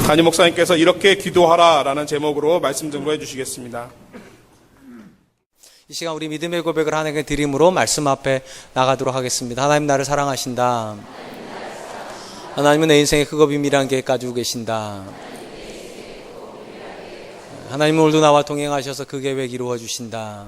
담임 목사님께서 이렇게 기도하라라는 제목으로 말씀 증거해 주시겠습니다. 이 시간 우리 믿음의 고백을 하나님께 드림으로 말씀 앞에 나가도록 하겠습니다. 하나님 나를 사랑하신다. 하나님은 내 인생의 크고 비밀한 계획 가지고 계신다. 하나님은 오늘도 나와 동행하셔서 그 계획 이루어 주신다.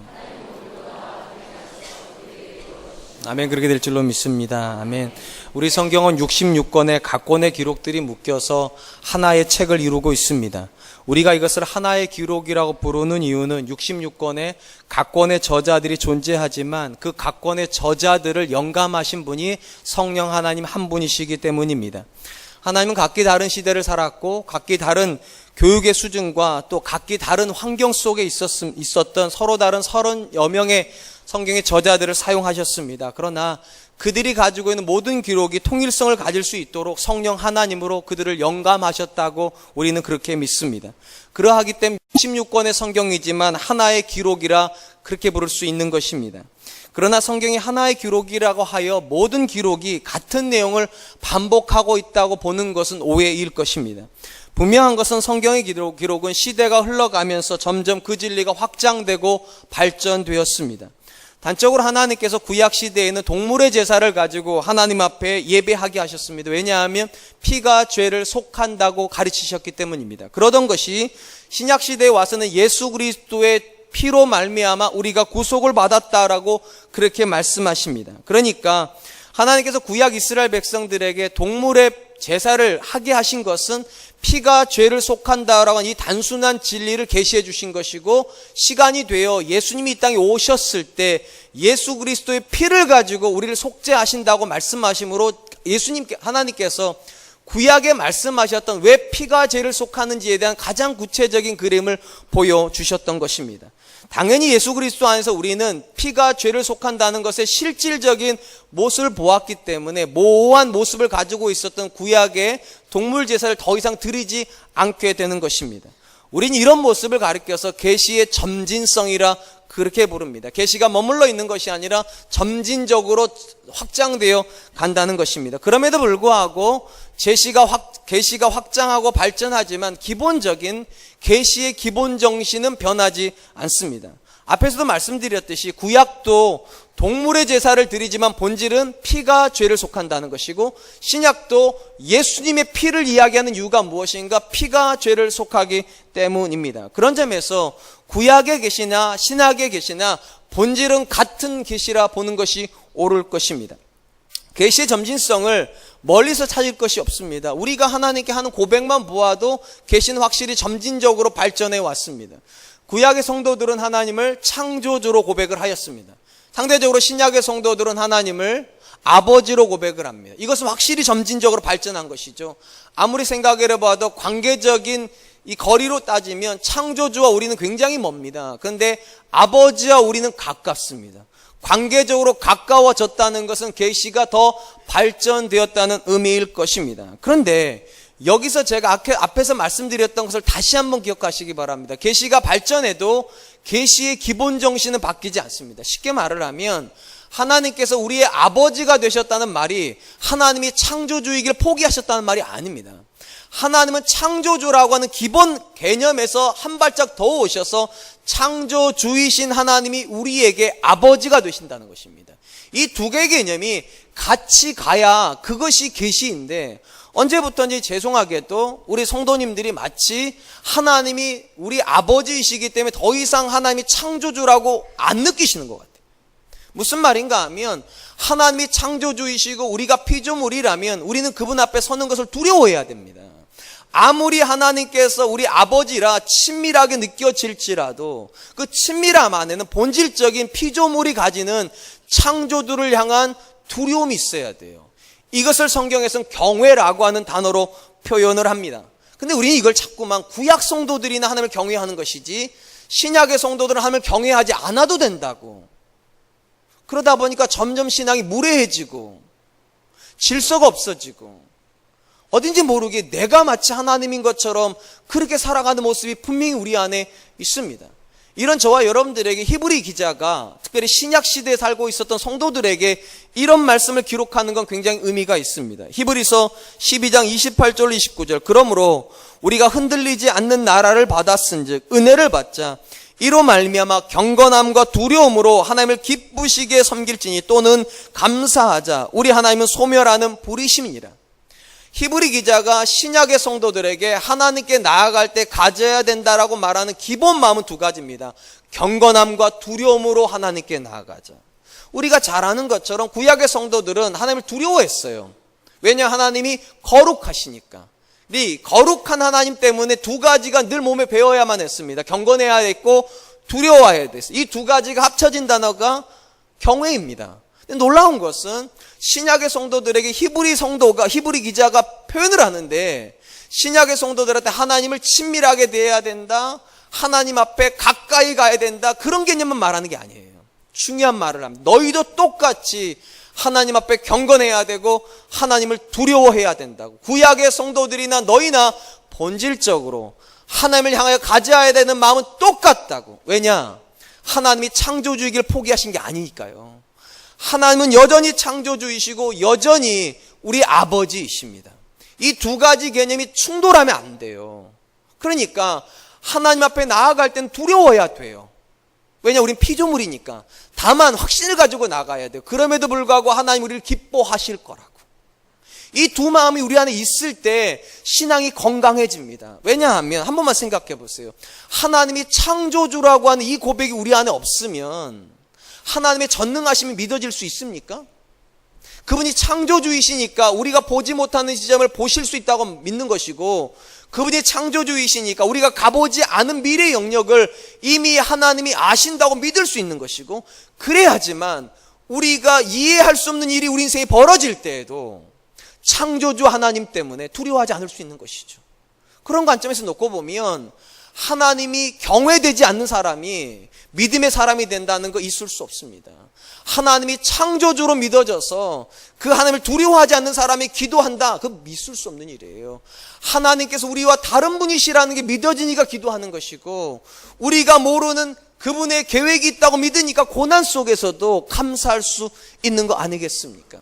아멘. 그렇게 될 줄로 믿습니다. 아멘. 우리 성경은 66권의 각 권의 기록들이 묶여서 하나의 책을 이루고 있습니다. 우리가 이것을 하나의 기록이라고 부르는 이유는 66권의 각 권의 저자들이 존재하지만 그 각 권의 저자들을 영감하신 분이 성령 하나님 한 분이시기 때문입니다. 하나님은 각기 다른 시대를 살았고 각기 다른 교육의 수준과 또 각기 다른 환경 속에 있었던 서로 다른 30여 명의 성경의 저자들을 사용하셨습니다. 그러나 그들이 가지고 있는 모든 기록이 통일성을 가질 수 있도록 성령 하나님으로 그들을 영감하셨다고 우리는 그렇게 믿습니다. 그러하기 때문에 16권의 성경이지만 하나의 기록이라 그렇게 부를 수 있는 것입니다. 그러나 성경이 하나의 기록이라고 하여 모든 기록이 같은 내용을 반복하고 있다고 보는 것은 오해일 것입니다. 분명한 것은 성경의 기록은 시대가 흘러가면서 점점 그 진리가 확장되고 발전되었습니다. 단적으로 하나님께서 구약시대에는 동물의 제사를 가지고 하나님 앞에 예배하게 하셨습니다. 왜냐하면 피가 죄를 속한다고 가르치셨기 때문입니다. 그러던 것이 신약시대에 와서는 예수 그리스도의 피로 말미암아 우리가 구속을 받았다라고 그렇게 말씀하십니다. 그러니까 하나님께서 구약 이스라엘 백성들에게 동물의 제사를 하게 하신 것은 피가 죄를 속한다라고 하는 이 단순한 진리를 계시해 주신 것이고, 시간이 되어 예수님이 이 땅에 오셨을 때 예수 그리스도의 피를 가지고 우리를 속죄하신다고 말씀하심으로 하나님께서 구약에 말씀하셨던 왜 피가 죄를 속하는지에 대한 가장 구체적인 그림을 보여주셨던 것입니다. 당연히 예수 그리스도 안에서 우리는 피가 죄를 속한다는 것의 실질적인 모습을 보았기 때문에 모호한 모습을 가지고 있었던 구약의 동물 제사를 더 이상 드리지 않게 되는 것입니다. 우리는 이런 모습을 가리켜서 계시의 점진성이라 그렇게 부릅니다. 계시가 머물러 있는 것이 아니라 점진적으로 확장되어 간다는 것입니다. 그럼에도 불구하고 계시가 확장하고 발전하지만 기본적인 계시의 기본 정신은 변하지 않습니다. 앞에서도 말씀드렸듯이 구약도 동물의 제사를 드리지만 본질은 피가 죄를 속한다는 것이고, 신약도 예수님의 피를 이야기하는 이유가 무엇인가? 피가 죄를 속하기 때문입니다. 그런 점에서 구약의 계시나 신약의 계시나 본질은 같은 계시라 보는 것이 옳을 것입니다. 계시의 점진성을 멀리서 찾을 것이 없습니다. 우리가 하나님께 하는 고백만 보아도 계시는 확실히 점진적으로 발전해 왔습니다. 구약의 성도들은 하나님을 창조주로 고백을 하였습니다. 상대적으로 신약의 성도들은 하나님을 아버지로 고백을 합니다. 이것은 확실히 점진적으로 발전한 것이죠. 아무리 생각을 해봐도 관계적인 이 거리로 따지면 창조주와 우리는 굉장히 멉니다. 그런데 아버지와 우리는 가깝습니다. 관계적으로 가까워졌다는 것은 계시가 더 발전되었다는 의미일 것입니다. 그런데 여기서 제가 앞에서 말씀드렸던 것을 다시 한번 기억하시기 바랍니다. 계시가 발전해도 계시의 기본 정신은 바뀌지 않습니다. 쉽게 말을 하면 하나님께서 우리의 아버지가 되셨다는 말이 하나님이 창조주이길 포기하셨다는 말이 아닙니다. 하나님은 창조주라고 하는 기본 개념에서 한 발짝 더 오셔서 창조주이신 하나님이 우리에게 아버지가 되신다는 것입니다. 이 두 개의 개념이 같이 가야 그것이 계시인데, 언제부터인지 죄송하게도 우리 성도님들이 마치 하나님이 우리 아버지이시기 때문에 더 이상 하나님이 창조주라고 안 느끼시는 것 같아요. 무슨 말인가 하면 하나님이 창조주이시고 우리가 피조물이라면 우리는 그분 앞에 서는 것을 두려워해야 됩니다. 아무리 하나님께서 우리 아버지라 친밀하게 느껴질지라도 그 친밀함 안에는 본질적인 피조물이 가지는 창조주를 향한 두려움이 있어야 돼요. 이것을 성경에서는 경외라고 하는 단어로 표현을 합니다. 근데 우리는 이걸 자꾸만 구약 성도들이나 하나님을 경외하는 것이지 신약의 성도들은 하나님을 경외하지 않아도 된다고, 그러다 보니까 점점 신앙이 무례해지고 질서가 없어지고 어딘지 모르게 내가 마치 하나님인 것처럼 그렇게 살아가는 모습이 분명히 우리 안에 있습니다. 이런 저와 여러분들에게 히브리 기자가 특별히 신약 시대에 살고 있었던 성도들에게 이런 말씀을 기록하는 건 굉장히 의미가 있습니다. 히브리서 12장 28절 29절. 그러므로 우리가 흔들리지 않는 나라를 받았은즉 은혜를 받자. 이로 말미암아 경건함과 두려움으로 하나님을 기쁘시게 섬길지니 또는 감사하자. 우리 하나님은 소멸하는 불이심이니라. 히브리 기자가 신약의 성도들에게 하나님께 나아갈 때 가져야 된다라고 말하는 기본 마음은 두 가지입니다. 경건함과 두려움으로 하나님께 나아가자. 우리가 잘 아는 것처럼 구약의 성도들은 하나님을 두려워했어요. 왜냐? 하나님이 거룩하시니까. 이 거룩한 하나님 때문에 두 가지가 늘 몸에 배어야만 했습니다. 경건해야 했고 두려워해야 됐어요. 이 두 가지가 합쳐진 단어가 경외입니다. 근데 놀라운 것은 신약의 성도들에게 히브리 기자가 표현을 하는데, 신약의 성도들한테 하나님을 친밀하게 대해야 된다, 하나님 앞에 가까이 가야 된다, 그런 개념만 말하는 게 아니에요. 중요한 말을 합니다. 너희도 똑같이 하나님 앞에 경건해야 되고 하나님을 두려워해야 된다고. 구약의 성도들이나 너희나 본질적으로 하나님을 향하여 가져야 되는 마음은 똑같다고. 왜냐? 하나님이 창조주이길 포기하신 게 아니니까요. 하나님은 여전히 창조주이시고 여전히 우리 아버지이십니다. 이 두 가지 개념이 충돌하면 안 돼요. 그러니까 하나님 앞에 나아갈 땐 두려워야 돼요. 왜냐? 우린 피조물이니까. 다만 확신을 가지고 나가야 돼요. 그럼에도 불구하고 하나님 우리를 기뻐하실 거라고. 이 두 마음이 우리 안에 있을 때 신앙이 건강해집니다. 왜냐하면 한 번만 생각해 보세요. 하나님이 창조주라고 하는 이 고백이 우리 안에 없으면 하나님의 전능하심이 믿어질 수 있습니까? 그분이 창조주이시니까 우리가 보지 못하는 지점을 보실 수 있다고 믿는 것이고, 그분이 창조주이시니까 우리가 가보지 않은 미래의 영역을 이미 하나님이 아신다고 믿을 수 있는 것이고, 그래야지만 우리가 이해할 수 없는 일이 우리 인생에 벌어질 때에도 창조주 하나님 때문에 두려워하지 않을 수 있는 것이죠. 그런 관점에서 놓고 보면 하나님이 경외되지 않는 사람이 믿음의 사람이 된다는 거 있을 수 없습니다. 하나님이 창조주로 믿어져서 그 하나님을 두려워하지 않는 사람이 기도한다, 그거 믿을 수 없는 일이에요. 하나님께서 우리와 다른 분이시라는 게 믿어지니까 기도하는 것이고, 우리가 모르는 그분의 계획이 있다고 믿으니까 고난 속에서도 감사할 수 있는 거 아니겠습니까?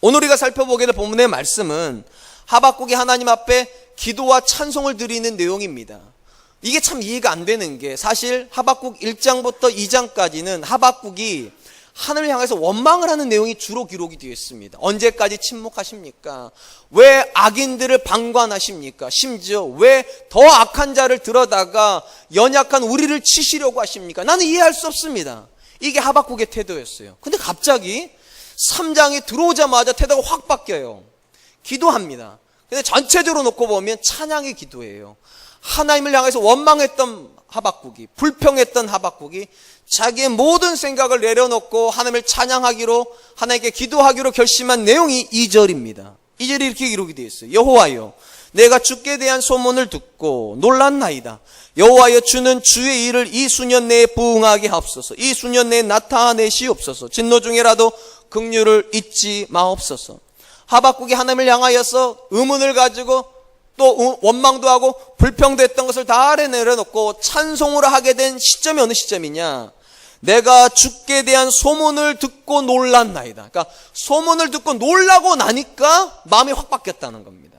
오늘 우리가 살펴보게 될 본문의 말씀은 하박국이 하나님 앞에 기도와 찬송을 드리는 내용입니다. 이게 참 이해가 안 되는 게, 사실 하박국 1장부터 2장까지는 하박국이 하늘을 향해서 원망을 하는 내용이 주로 기록이 되어 있습니다. 언제까지 침묵하십니까? 왜 악인들을 방관하십니까? 심지어 왜 더 악한 자를 들어다가 연약한 우리를 치시려고 하십니까? 나는 이해할 수 없습니다. 이게 하박국의 태도였어요. 근데 갑자기 3장이 들어오자마자 태도가 확 바뀌어요. 기도합니다. 근데 전체적으로 놓고 보면 찬양의 기도예요. 하나님을 향해서 원망했던 하박국이, 불평했던 하박국이 자기의 모든 생각을 내려놓고 하나님을 찬양하기로, 하나님께 기도하기로 결심한 내용이 2절입니다. 2절이 이렇게 기록이 되어 있어요. 여호와여, 내가 주께 대한 소문을 듣고 놀랐나이다. 여호와여, 주는 주의 일을 이 수년 내에 부응하게 하옵소서. 이 수년 내에 나타내시옵소서. 진노 중에라도 긍휼을 잊지 마옵소서. 하박국이 하나님을 향하여서 의문을 가지고 또 원망도 하고 불평도 했던 것을 다 아래 내려놓고 찬송을 하게 된 시점이 어느 시점이냐? 내가 주께 대한 소문을 듣고 놀랐나이다. 그러니까 소문을 듣고 놀라고 나니까 마음이 확 바뀌었다는 겁니다.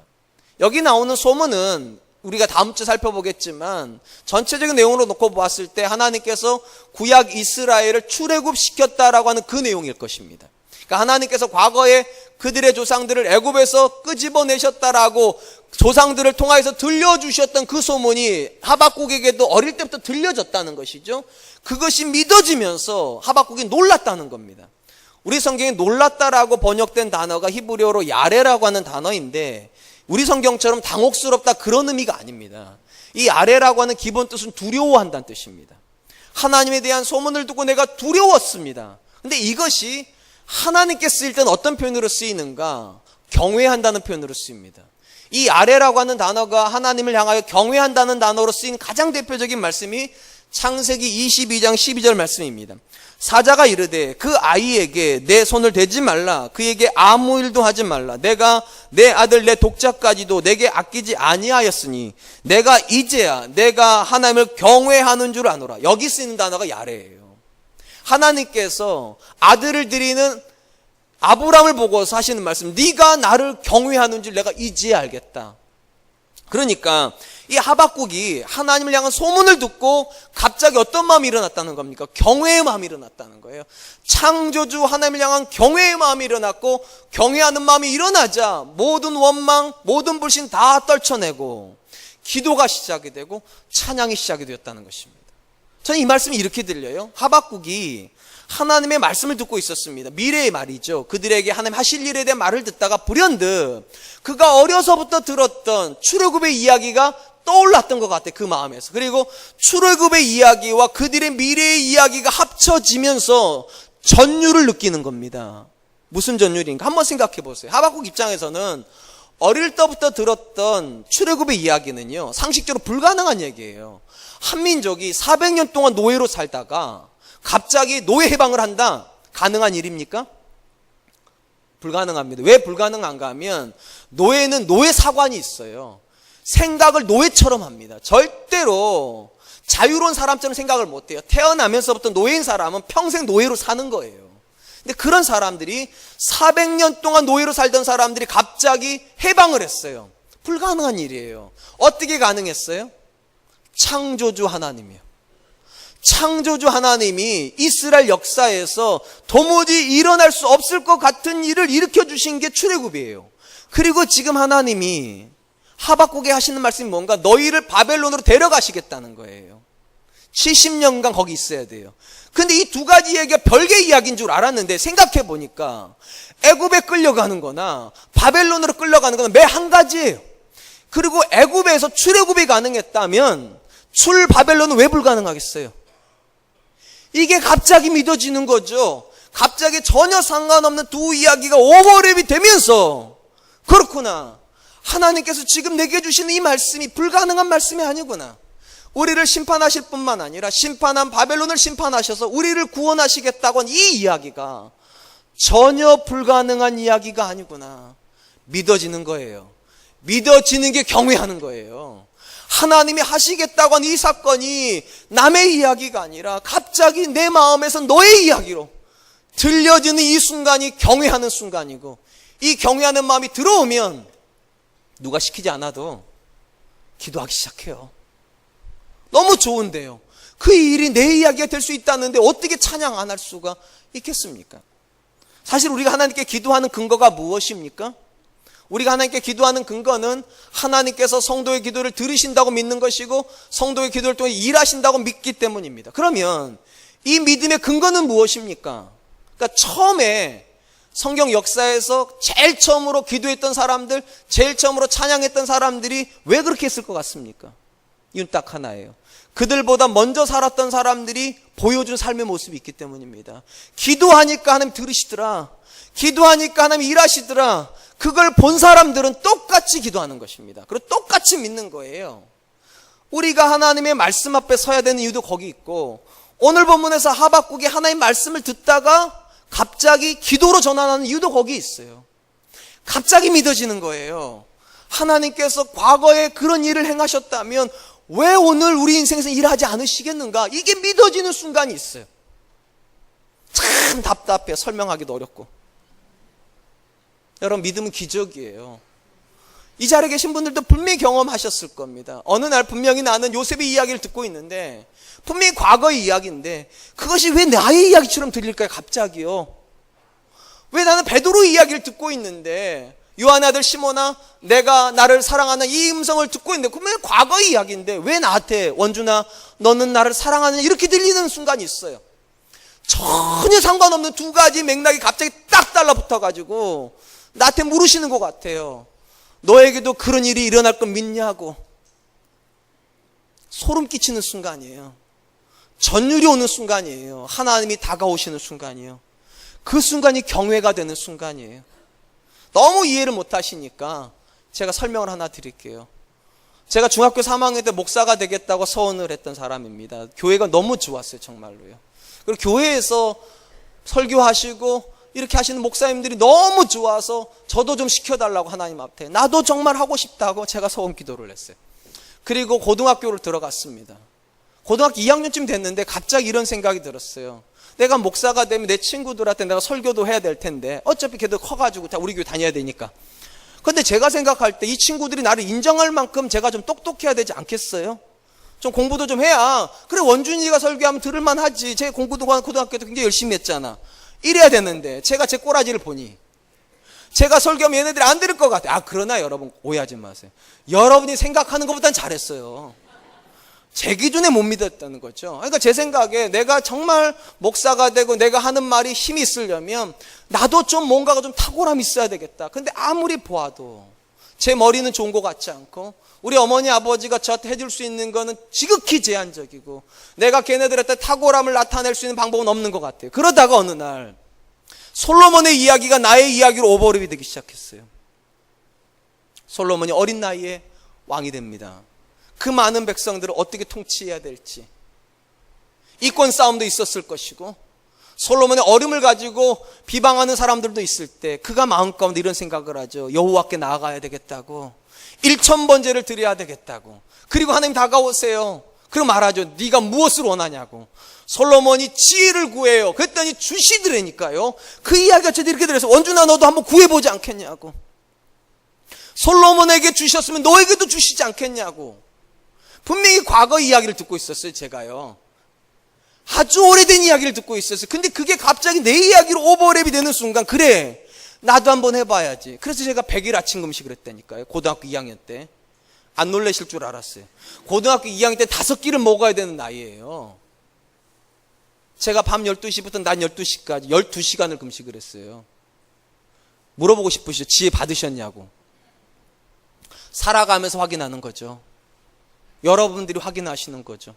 여기 나오는 소문은 우리가 다음 주 살펴보겠지만 전체적인 내용으로 놓고 보았을 때 하나님께서 구약 이스라엘을 출애굽시켰다라고 하는 그 내용일 것입니다. 그러니까 하나님께서 과거에 그들의 조상들을 애굽에서 끄집어내셨다라고 조상들을 통하여서 들려주셨던 그 소문이 하박국에게도 어릴 때부터 들려졌다는 것이죠. 그것이 믿어지면서 하박국이 놀랐다는 겁니다. 우리 성경에 놀랐다라고 번역된 단어가 히브리어로 야레라고 하는 단어인데, 우리 성경처럼 당혹스럽다 그런 의미가 아닙니다. 이 야레라고 하는 기본 뜻은 두려워한다는 뜻입니다. 하나님에 대한 소문을 듣고 내가 두려웠습니다. 근데 이것이 하나님께 쓰일 때는 어떤 표현으로 쓰이는가? 경외한다는 표현으로 쓰입니다. 이 아래라고 하는 단어가 하나님을 향하여 경외한다는 단어로 쓰인 가장 대표적인 말씀이 창세기 22장 12절 말씀입니다. 사자가 이르되 그 아이에게 내 손을 대지 말라. 그에게 아무 일도 하지 말라. 내가 내 아들 내 독자까지도 내게 아끼지 아니하였으니 내가 이제야 내가 하나님을 경외하는 줄 아노라. 여기 쓰이는 단어가 야레예요. 하나님께서 아들을 드리는 아브람을 보고서 하시는 말씀, 네가 나를 경외하는 줄 내가 이제야 알겠다. 그러니까 이 하박국이 하나님을 향한 소문을 듣고 갑자기 어떤 마음이 일어났다는 겁니까? 경외의 마음이 일어났다는 거예요. 창조주 하나님을 향한 경외의 마음이 일어났고, 경외하는 마음이 일어나자 모든 원망, 모든 불신 다 떨쳐내고 기도가 시작이 되고 찬양이 시작이 되었다는 것입니다. 저는 이 말씀이 이렇게 들려요. 하박국이 하나님의 말씀을 듣고 있었습니다. 미래의 말이죠. 그들에게 하나님 하실 일에 대한 말을 듣다가 불현듯 그가 어려서부터 들었던 출애굽의 이야기가 떠올랐던 것 같아요. 그 마음에서. 그리고 출애굽의 이야기와 그들의 미래의 이야기가 합쳐지면서 전율을 느끼는 겁니다. 무슨 전율인가? 한번 생각해 보세요. 하박국 입장에서는 어릴 때부터 들었던 출애굽의 이야기는요, 상식적으로 불가능한 얘기예요. 한민족이 400년 동안 노예로 살다가 갑자기 노예 해방을 한다? 가능한 일입니까? 불가능합니다. 왜 불가능한가 하면 노예는 노예 사관이 있어요. 생각을 노예처럼 합니다. 절대로 자유로운 사람처럼 생각을 못해요. 태어나면서부터 노예인 사람은 평생 노예로 사는 거예요. 근데 그런 사람들이 400년 동안 노예로 살던 사람들이 갑자기 해방을 했어요. 불가능한 일이에요. 어떻게 가능했어요? 창조주 하나님이요. 창조주 하나님이 이스라엘 역사에서 도무지 일어날 수 없을 것 같은 일을 일으켜 주신 게 출애굽이에요. 그리고 지금 하나님이 하박국에 하시는 말씀이 뭔가? 너희를 바벨론으로 데려가시겠다는 거예요. 70년간 거기 있어야 돼요. 근데 이 두 가지 얘기가 별개의 이야기인 줄 알았는데 생각해 보니까 애굽에 끌려가는 거나 바벨론으로 끌려가는 거는 매 한 가지예요. 그리고 애굽에서 출애굽이 가능했다면 바벨론은 왜 불가능하겠어요? 이게 갑자기 믿어지는 거죠. 갑자기 전혀 상관없는 두 이야기가 오버랩이 되면서, 그렇구나, 하나님께서 지금 내게 주시는 이 말씀이 불가능한 말씀이 아니구나. 우리를 심판하실 뿐만 아니라 심판한 바벨론을 심판하셔서 우리를 구원하시겠다고 한 이 이야기가 전혀 불가능한 이야기가 아니구나. 믿어지는 거예요. 믿어지는 게 경외하는 거예요. 하나님이 하시겠다고 한 이 사건이 남의 이야기가 아니라 갑자기 내 마음에서 너의 이야기로 들려지는 이 순간이 경외하는 순간이고, 이 경외하는 마음이 들어오면 누가 시키지 않아도 기도하기 시작해요. 너무 좋은데요. 그 일이 내 이야기가 될 수 있다는데 어떻게 찬양 안 할 수가 있겠습니까? 사실 우리가 하나님께 기도하는 근거가 무엇입니까? 우리가 하나님께 기도하는 근거는 하나님께서 성도의 기도를 들으신다고 믿는 것이고 성도의 기도를 통해 일하신다고 믿기 때문입니다. 그러면 이 믿음의 근거는 무엇입니까? 그러니까 처음에 성경 역사에서 제일 처음으로 기도했던 사람들, 제일 처음으로 찬양했던 사람들이 왜 그렇게 했을 것 같습니까? 이유는 딱 하나예요. 그들보다 먼저 살았던 사람들이 보여준 삶의 모습이 있기 때문입니다. 기도하니까 하나님 들으시더라. 기도하니까 하나님 일하시더라. 그걸 본 사람들은 똑같이 기도하는 것입니다. 그리고 똑같이 믿는 거예요. 우리가 하나님의 말씀 앞에 서야 되는 이유도 거기 있고, 오늘 본문에서 하박국이 하나님의 말씀을 듣다가 갑자기 기도로 전환하는 이유도 거기 있어요. 갑자기 믿어지는 거예요. 하나님께서 과거에 그런 일을 행하셨다면 왜 오늘 우리 인생에서 일하지 않으시겠는가? 이게 믿어지는 순간이 있어요. 참 답답해요. 설명하기도 어렵고. 여러분, 믿음은 기적이에요. 이 자리에 계신 분들도 분명히 경험하셨을 겁니다. 어느 날 분명히 나는 요셉의 이야기를 듣고 있는데, 분명히 과거의 이야기인데 그것이 왜 나의 이야기처럼 들릴까요? 갑자기요. 왜 나는 베드로의 이야기를 듣고 있는데, 요한의 아들 시몬아, 내가 나를 사랑하는 이 음성을 듣고 있는데 그러면 과거의 이야기인데 왜 나한테 원준아 너는 나를 사랑하느냐 이렇게 들리는 순간이 있어요. 전혀 상관없는 두 가지 맥락이 갑자기 딱 달라붙어가지고 나한테 물으시는 것 같아요. 너에게도 그런 일이 일어날 건 믿냐고. 소름 끼치는 순간이에요. 전율이 오는 순간이에요. 하나님이 다가오시는 순간이에요. 그 순간이 경외가 되는 순간이에요. 너무 이해를 못 하시니까 제가 설명을 하나 드릴게요. 제가 중학교 3학년 때 목사가 되겠다고 서원을 했던 사람입니다. 교회가 너무 좋았어요, 정말로요. 그리고 교회에서 설교하시고 이렇게 하시는 목사님들이 너무 좋아서 저도 좀 시켜달라고 하나님 앞에, 나도 정말 하고 싶다고 제가 서원 기도를 했어요. 그리고 고등학교를 들어갔습니다. 고등학교 2학년쯤 됐는데 갑자기 이런 생각이 들었어요. 내가 목사가 되면 내 친구들한테 내가 설교도 해야 될 텐데 어차피 걔들 커가지고 다 우리 교회 다녀야 되니까 근데 제가 생각할 때 이 친구들이 나를 인정할 만큼 제가 좀 똑똑해야 되지 않겠어요? 좀 공부도 좀 해야, 그래 원준이가 설교하면 들을만 하지. 제 공부도 고등학교 때 굉장히 열심히 했잖아. 이래야 되는데 제가 제 꼬라지를 보니 제가 설교하면 얘네들이 안 들을 것 같아. 그러나 여러분 오해하지 마세요. 여러분이 생각하는 것보단 잘했어요. 제 기준에 못 믿었다는 거죠. 그러니까 제 생각에 내가 정말 목사가 되고 내가 하는 말이 힘이 있으려면 나도 좀 뭔가가 좀 탁월함이 있어야 되겠다. 근데 아무리 보아도 제 머리는 좋은 것 같지 않고 우리 어머니 아버지가 저한테 해줄 수 있는 거는 지극히 제한적이고 내가 걔네들한테 탁월함을 나타낼 수 있는 방법은 없는 것 같아요. 그러다가 어느 날 솔로몬의 이야기가 나의 이야기로 오버랩이 되기 시작했어요. 솔로몬이 어린 나이에 왕이 됩니다. 그 많은 백성들을 어떻게 통치해야 될지, 이권 싸움도 있었을 것이고 솔로몬의 어림을 가지고 비방하는 사람들도 있을 때 그가 마음 가운데 이런 생각을 하죠. 여호와께 나아가야 되겠다고, 1000번제를 드려야 되겠다고. 그리고 하나님 다가오세요. 그리고 말하죠. 네가 무엇을 원하냐고. 솔로몬이 지혜를 구해요. 그랬더니 주시더라니까요. 그 이야기가 저한테 이렇게 들려서 원준아 너도 한번 구해보지 않겠냐고. 솔로몬에게 주셨으면 너에게도 주시지 않겠냐고. 분명히 과거 이야기를 듣고 있었어요. 제가요 아주 오래된 이야기를 듣고 있었어요. 근데 그게 갑자기 내 이야기로 오버랩이 되는 순간, 그래 나도 한번 해봐야지. 그래서 제가 100일 아침 금식을 했다니까요. 고등학교 2학년 때. 안 놀라실 줄 알았어요. 고등학교 2학년 때 5끼를 먹어야 되는 나이예요. 제가 밤 12시부터 낮 12시까지 12시간을 금식을 했어요. 물어보고 싶으시죠? 지혜 받으셨냐고. 살아가면서 확인하는 거죠. 여러분들이 확인하시는 거죠.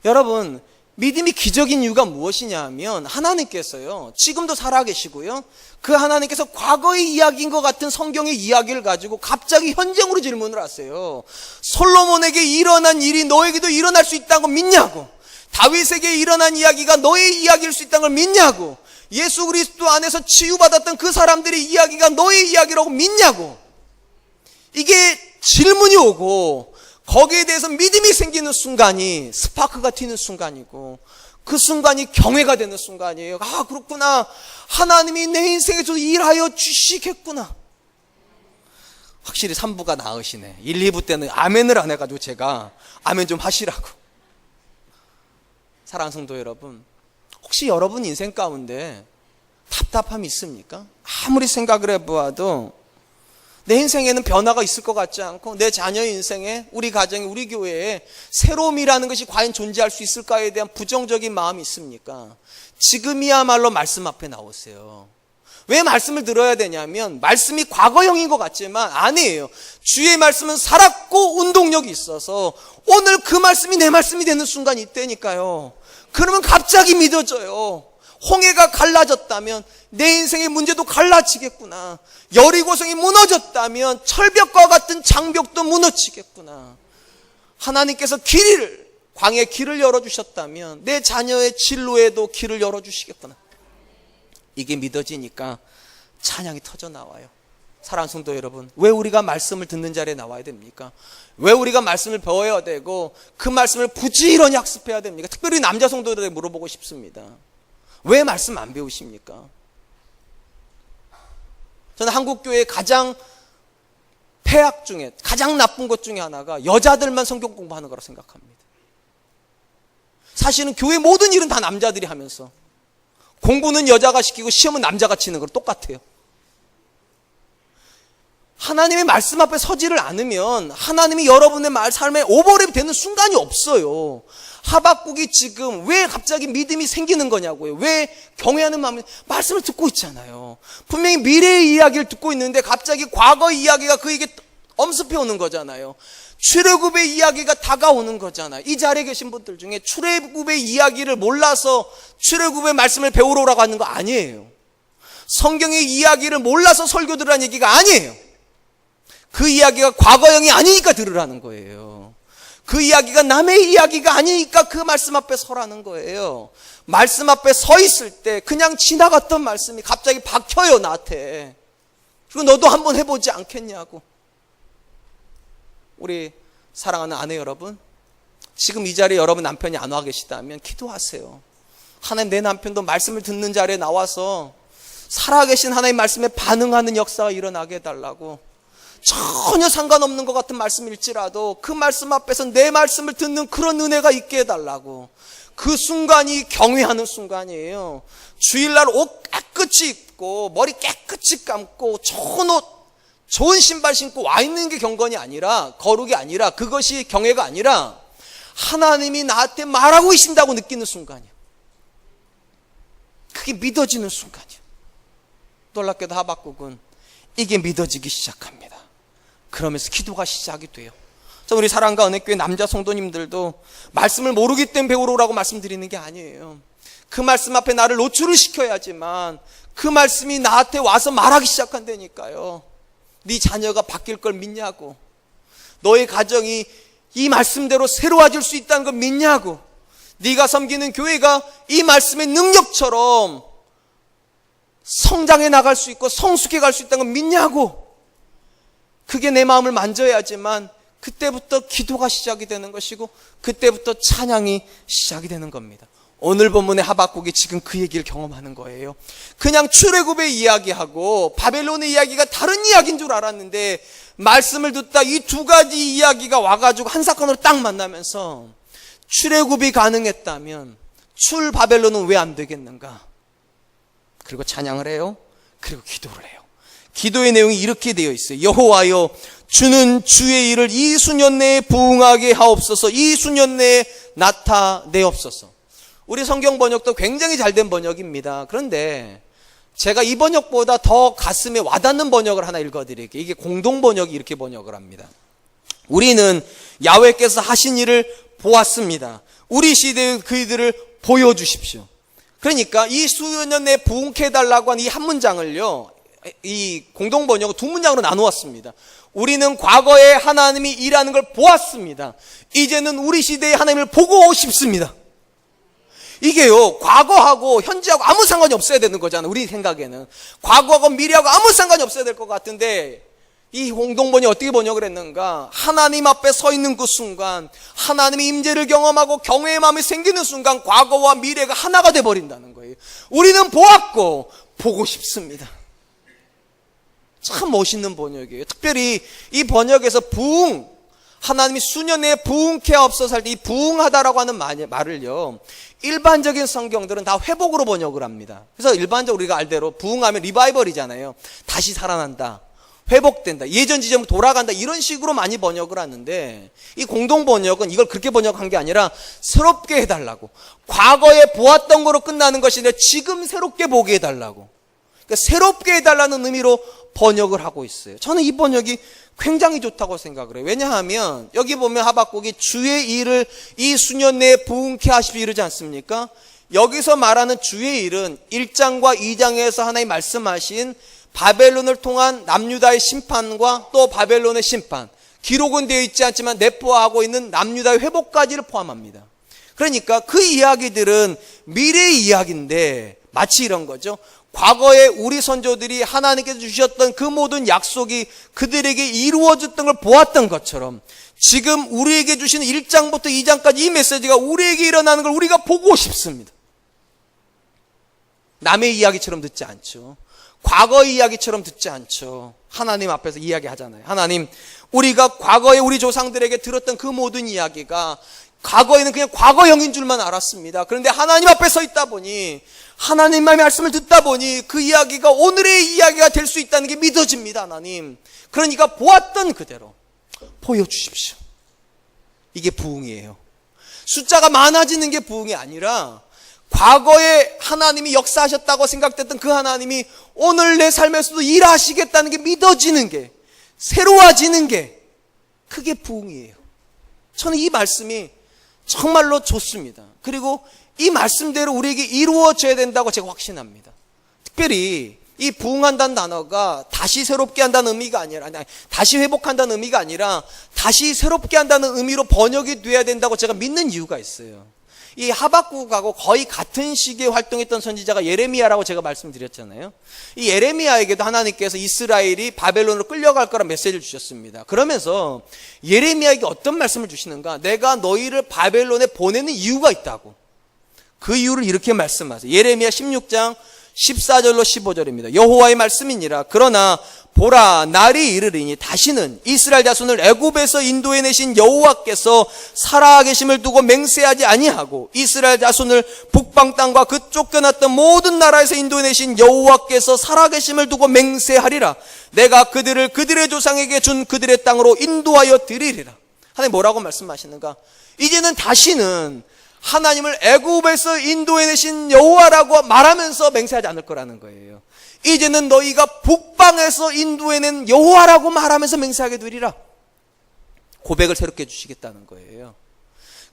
여러분, 믿음이 기적인 이유가 무엇이냐 하면 하나님께서요 지금도 살아계시고요, 그 하나님께서 과거의 이야기인 것 같은 성경의 이야기를 가지고 갑자기 현장으로 질문을 하세요. 솔로몬에게 일어난 일이 너에게도 일어날 수 있다는 걸 믿냐고. 다윗에게 일어난 이야기가 너의 이야기일 수 있다는 걸 믿냐고. 예수 그리스도 안에서 치유받았던 그 사람들의 이야기가 너의 이야기라고 믿냐고. 이게 질문이 오고 거기에 대해서 믿음이 생기는 순간이 스파크가 튀는 순간이고, 그 순간이 경외가 되는 순간이에요. 그렇구나, 하나님이 내 인생에서 일하여 주시겠구나. 확실히 3부가 나으시네. 1, 2부 때는 아멘을 안 해가지고 제가 아멘 좀 하시라고. 사랑하는 성도 여러분, 혹시 여러분 인생 가운데 답답함이 있습니까? 아무리 생각을 해보아도 내 인생에는 변화가 있을 것 같지 않고, 내 자녀의 인생에, 우리 가정에, 우리 교회에 새로움이라는 것이 과연 존재할 수 있을까에 대한 부정적인 마음이 있습니까? 지금이야말로 말씀 앞에 나오세요. 왜 말씀을 들어야 되냐면, 말씀이 과거형인 것 같지만 아니에요. 주의 말씀은 살았고 운동력이 있어서 오늘 그 말씀이 내 말씀이 되는 순간이 있다니까요. 그러면 갑자기 믿어져요. 홍해가 갈라졌다면 내 인생의 문제도 갈라지겠구나. 여리고성이 무너졌다면 철벽과 같은 장벽도 무너지겠구나. 하나님께서 광야의 길을 열어주셨다면 내 자녀의 진로에도 길을 열어주시겠구나. 이게 믿어지니까 찬양이 터져나와요. 사랑하는 성도 여러분, 왜 우리가 말씀을 듣는 자리에 나와야 됩니까? 왜 우리가 말씀을 배워야 되고 그 말씀을 부지런히 학습해야 됩니까? 특별히 남자 성도들에게 물어보고 싶습니다. 왜 말씀 안 배우십니까? 저는 한국교회의 가장 폐악 중에, 가장 나쁜 것 중에 하나가 여자들만 성경 공부하는 거라고 생각합니다. 사실은 교회 모든 일은 다 남자들이 하면서 공부는 여자가 시키고 시험은 남자가 치는 거랑 똑같아요. 하나님의 말씀 앞에 서지를 않으면 하나님이 여러분의 삶에 오버랩 되는 순간이 없어요. 하박국이 지금 왜 갑자기 믿음이 생기는 거냐고요. 왜 경외하는 마음이, 말씀을 듣고 있잖아요. 분명히 미래의 이야기를 듣고 있는데 갑자기 과거의 이야기가 그에게 엄습해 오는 거잖아요. 출애굽의 이야기가 다가오는 거잖아요. 이 자리에 계신 분들 중에 출애굽의 이야기를 몰라서 출애굽의 말씀을 배우러 오라고 하는 거 아니에요. 성경의 이야기를 몰라서 설교 들으라는 얘기가 아니에요. 그 이야기가 과거형이 아니니까 들으라는 거예요. 그 이야기가 남의 이야기가 아니니까 그 말씀 앞에 서라는 거예요. 말씀 앞에 서 있을 때 그냥 지나갔던 말씀이 갑자기 박혀요, 나한테. 그리고 너도 한번 해보지 않겠냐고. 우리 사랑하는 아내 여러분, 지금 이 자리에 여러분 남편이 안 와 계시다면 기도하세요. 하나님, 내 남편도 말씀을 듣는 자리에 나와서 살아계신 하나님의 말씀에 반응하는 역사가 일어나게 해달라고. 전혀 상관없는 것 같은 말씀일지라도 그 말씀 앞에서 내 말씀을 듣는 그런 은혜가 있게 해달라고. 그 순간이 경외하는 순간이에요. 주일날 옷 깨끗이 입고 머리 깨끗이 감고 좋은 옷, 좋은 신발 신고 와 있는 게 경건이 아니라, 거룩이 아니라, 그것이 경외가 아니라 하나님이 나한테 말하고 계신다고 느끼는 순간이에요. 그게 믿어지는 순간이에요. 놀랍게도 하박국은 이게 믿어지기 시작합니다. 그러면서 기도가 시작이 돼요. 우리 사랑과 은혜교회 남자 성도님들도 말씀을 모르기 때문에 배우러 오라고 말씀드리는 게 아니에요. 그 말씀 앞에 나를 노출을 시켜야지만 그 말씀이 나한테 와서 말하기 시작한다니까요. 네 자녀가 바뀔 걸 믿냐고, 너의 가정이 이 말씀대로 새로워질 수 있다는 걸 믿냐고, 네가 섬기는 교회가 이 말씀의 능력처럼 성장해 나갈 수 있고 성숙해 갈 수 있다는 걸 믿냐고. 그게 내 마음을 만져야지만 그때부터 기도가 시작이 되는 것이고 그때부터 찬양이 시작이 되는 겁니다. 오늘 본문의 하박국이 지금 그 얘기를 경험하는 거예요. 그냥 출애굽의 이야기하고 바벨론의 이야기가 다른 이야기인 줄 알았는데 말씀을 듣다 이 두 가지 이야기가 와가지고 한 사건으로 딱 만나면서 출애굽이 가능했다면 출 바벨론은 왜 안 되겠는가? 그리고 찬양을 해요. 그리고 기도를 해요. 기도의 내용이 이렇게 되어 있어요. 여호와여, 주는 주의 일을 이 수년 내에 부응하게 하옵소서. 이 수년 내에 나타내옵소서. 우리 성경 번역도 굉장히 잘된 번역입니다. 그런데 제가 이 번역보다 더 가슴에 와닿는 번역을 하나 읽어드릴게요. 이게 공동 번역이 이렇게 번역을 합니다. 우리는 야훼께서 하신 일을 보았습니다. 우리 시대의 그이들을 보여주십시오. 그러니까 이 수년 내에 부응케 해달라고 한 이 한 문장을요, 이 공동 번역은 두 문장으로 나누었습니다. 우리는 과거에 하나님이 일하는 걸 보았습니다. 이제는 우리 시대의 하나님을 보고 싶습니다. 이게요, 과거하고 현재하고 아무 상관이 없어야 되는 거잖아요. 우리 생각에는 과거하고 미래하고 아무 상관이 없어야 될 것 같은데 이 공동번이 어떻게 번역을 했는가? 하나님 앞에 서 있는 그 순간, 하나님의 임재를 경험하고 경외의 마음이 생기는 순간 과거와 미래가 하나가 돼버린다는 거예요. 우리는 보았고 보고 싶습니다. 참 멋있는 번역이에요. 특별히 이 번역에서 부응, 하나님이 수년 내에 부응케 하옵소서 할 때 이 부응하다라고 하는 말을요, 일반적인 성경들은 다 회복으로 번역을 합니다. 그래서 일반적으로 우리가 알대로 부응하면 리바이벌이잖아요. 다시 살아난다, 회복된다, 예전 지점으로 돌아간다, 이런 식으로 많이 번역을 하는데 이 공동 번역은 이걸 그렇게 번역한 게 아니라 새롭게 해달라고, 과거에 보았던 거로 끝나는 것이 아니라 지금 새롭게 보게 해달라고, 그러니까 새롭게 해달라는 의미로 번역을 하고 있어요. 저는 이 번역이 굉장히 좋다고 생각을 해요. 왜냐하면 여기 보면 하박국이 주의 일을 이 수년 내에 부응케 하십시오 이러지 않습니까? 여기서 말하는 주의 일은 1장과 2장에서 하나님 말씀하신 바벨론을 통한 남유다의 심판과 또 바벨론의 심판, 기록은 되어 있지 않지만 내포하고 있는 남유다의 회복까지를 포함합니다. 그러니까 그 이야기들은 미래의 이야기인데 마치 이런 거죠. 과거에 우리 선조들이 하나님께서 주셨던 그 모든 약속이 그들에게 이루어졌던 걸 보았던 것처럼 지금 우리에게 주시는 1장부터 2장까지 이 메시지가 우리에게 일어나는 걸 우리가 보고 싶습니다. 남의 이야기처럼 듣지 않죠. 과거의 이야기처럼 듣지 않죠. 하나님 앞에서 이야기하잖아요. 하나님, 우리가 과거에 우리 조상들에게 들었던 그 모든 이야기가 과거에는 그냥 과거형인 줄만 알았습니다. 그런데 하나님 앞에 서 있다 보니, 하나님의 말씀을 듣다 보니 그 이야기가 오늘의 이야기가 될 수 있다는 게 믿어집니다. 하나님, 그러니까 보았던 그대로 보여주십시오. 이게 부흥이에요. 숫자가 많아지는 게 부흥이 아니라 과거에 하나님이 역사하셨다고 생각됐던 그 하나님이 오늘 내 삶에서도 일하시겠다는 게 믿어지는 게, 새로워지는 게, 그게 부흥이에요. 저는 이 말씀이 정말로 좋습니다. 그리고 이 말씀대로 우리에게 이루어져야 된다고 제가 확신합니다. 특별히 이 부흥한다는 단어가 다시 새롭게 한다는 의미가 아니라, 다시 회복한다는 의미가 아니라 다시 새롭게 한다는 의미로 번역이 돼야 된다고 제가 믿는 이유가 있어요. 이 하박국하고 거의 같은 시기에 활동했던 선지자가 예레미야라고 제가 말씀드렸잖아요. 이 예레미야에게도 하나님께서 이스라엘이 바벨론으로 끌려갈 거란 메시지를 주셨습니다. 그러면서 예레미야에게 어떤 말씀을 주시는가? 내가 너희를 바벨론에 보내는 이유가 있다고. 그 이유를 이렇게 말씀하세요. 예레미야 16장 14절로 15절입니다. 여호와의 말씀이니라. 그러나 보라, 날이 이르리니 다시는 이스라엘 자손을 애굽에서 인도해 내신 여호와께서 살아계심을 두고 맹세하지 아니하고 이스라엘 자손을 북방 땅과 그 쫓겨났던 모든 나라에서 인도해 내신 여호와께서 살아계심을 두고 맹세하리라. 내가 그들을 그들의 조상에게 준 그들의 땅으로 인도하여 드리리라. 하나님 뭐라고 말씀하시는가? 이제는 다시는 하나님을 애굽에서 인도해 내신 여호와라고 말하면서 맹세하지 않을 거라는 거예요. 이제는 너희가 북방에서 인도해낸 여호와라고 말하면서 맹세하게 되리라. 고백을 새롭게 해주시겠다는 거예요.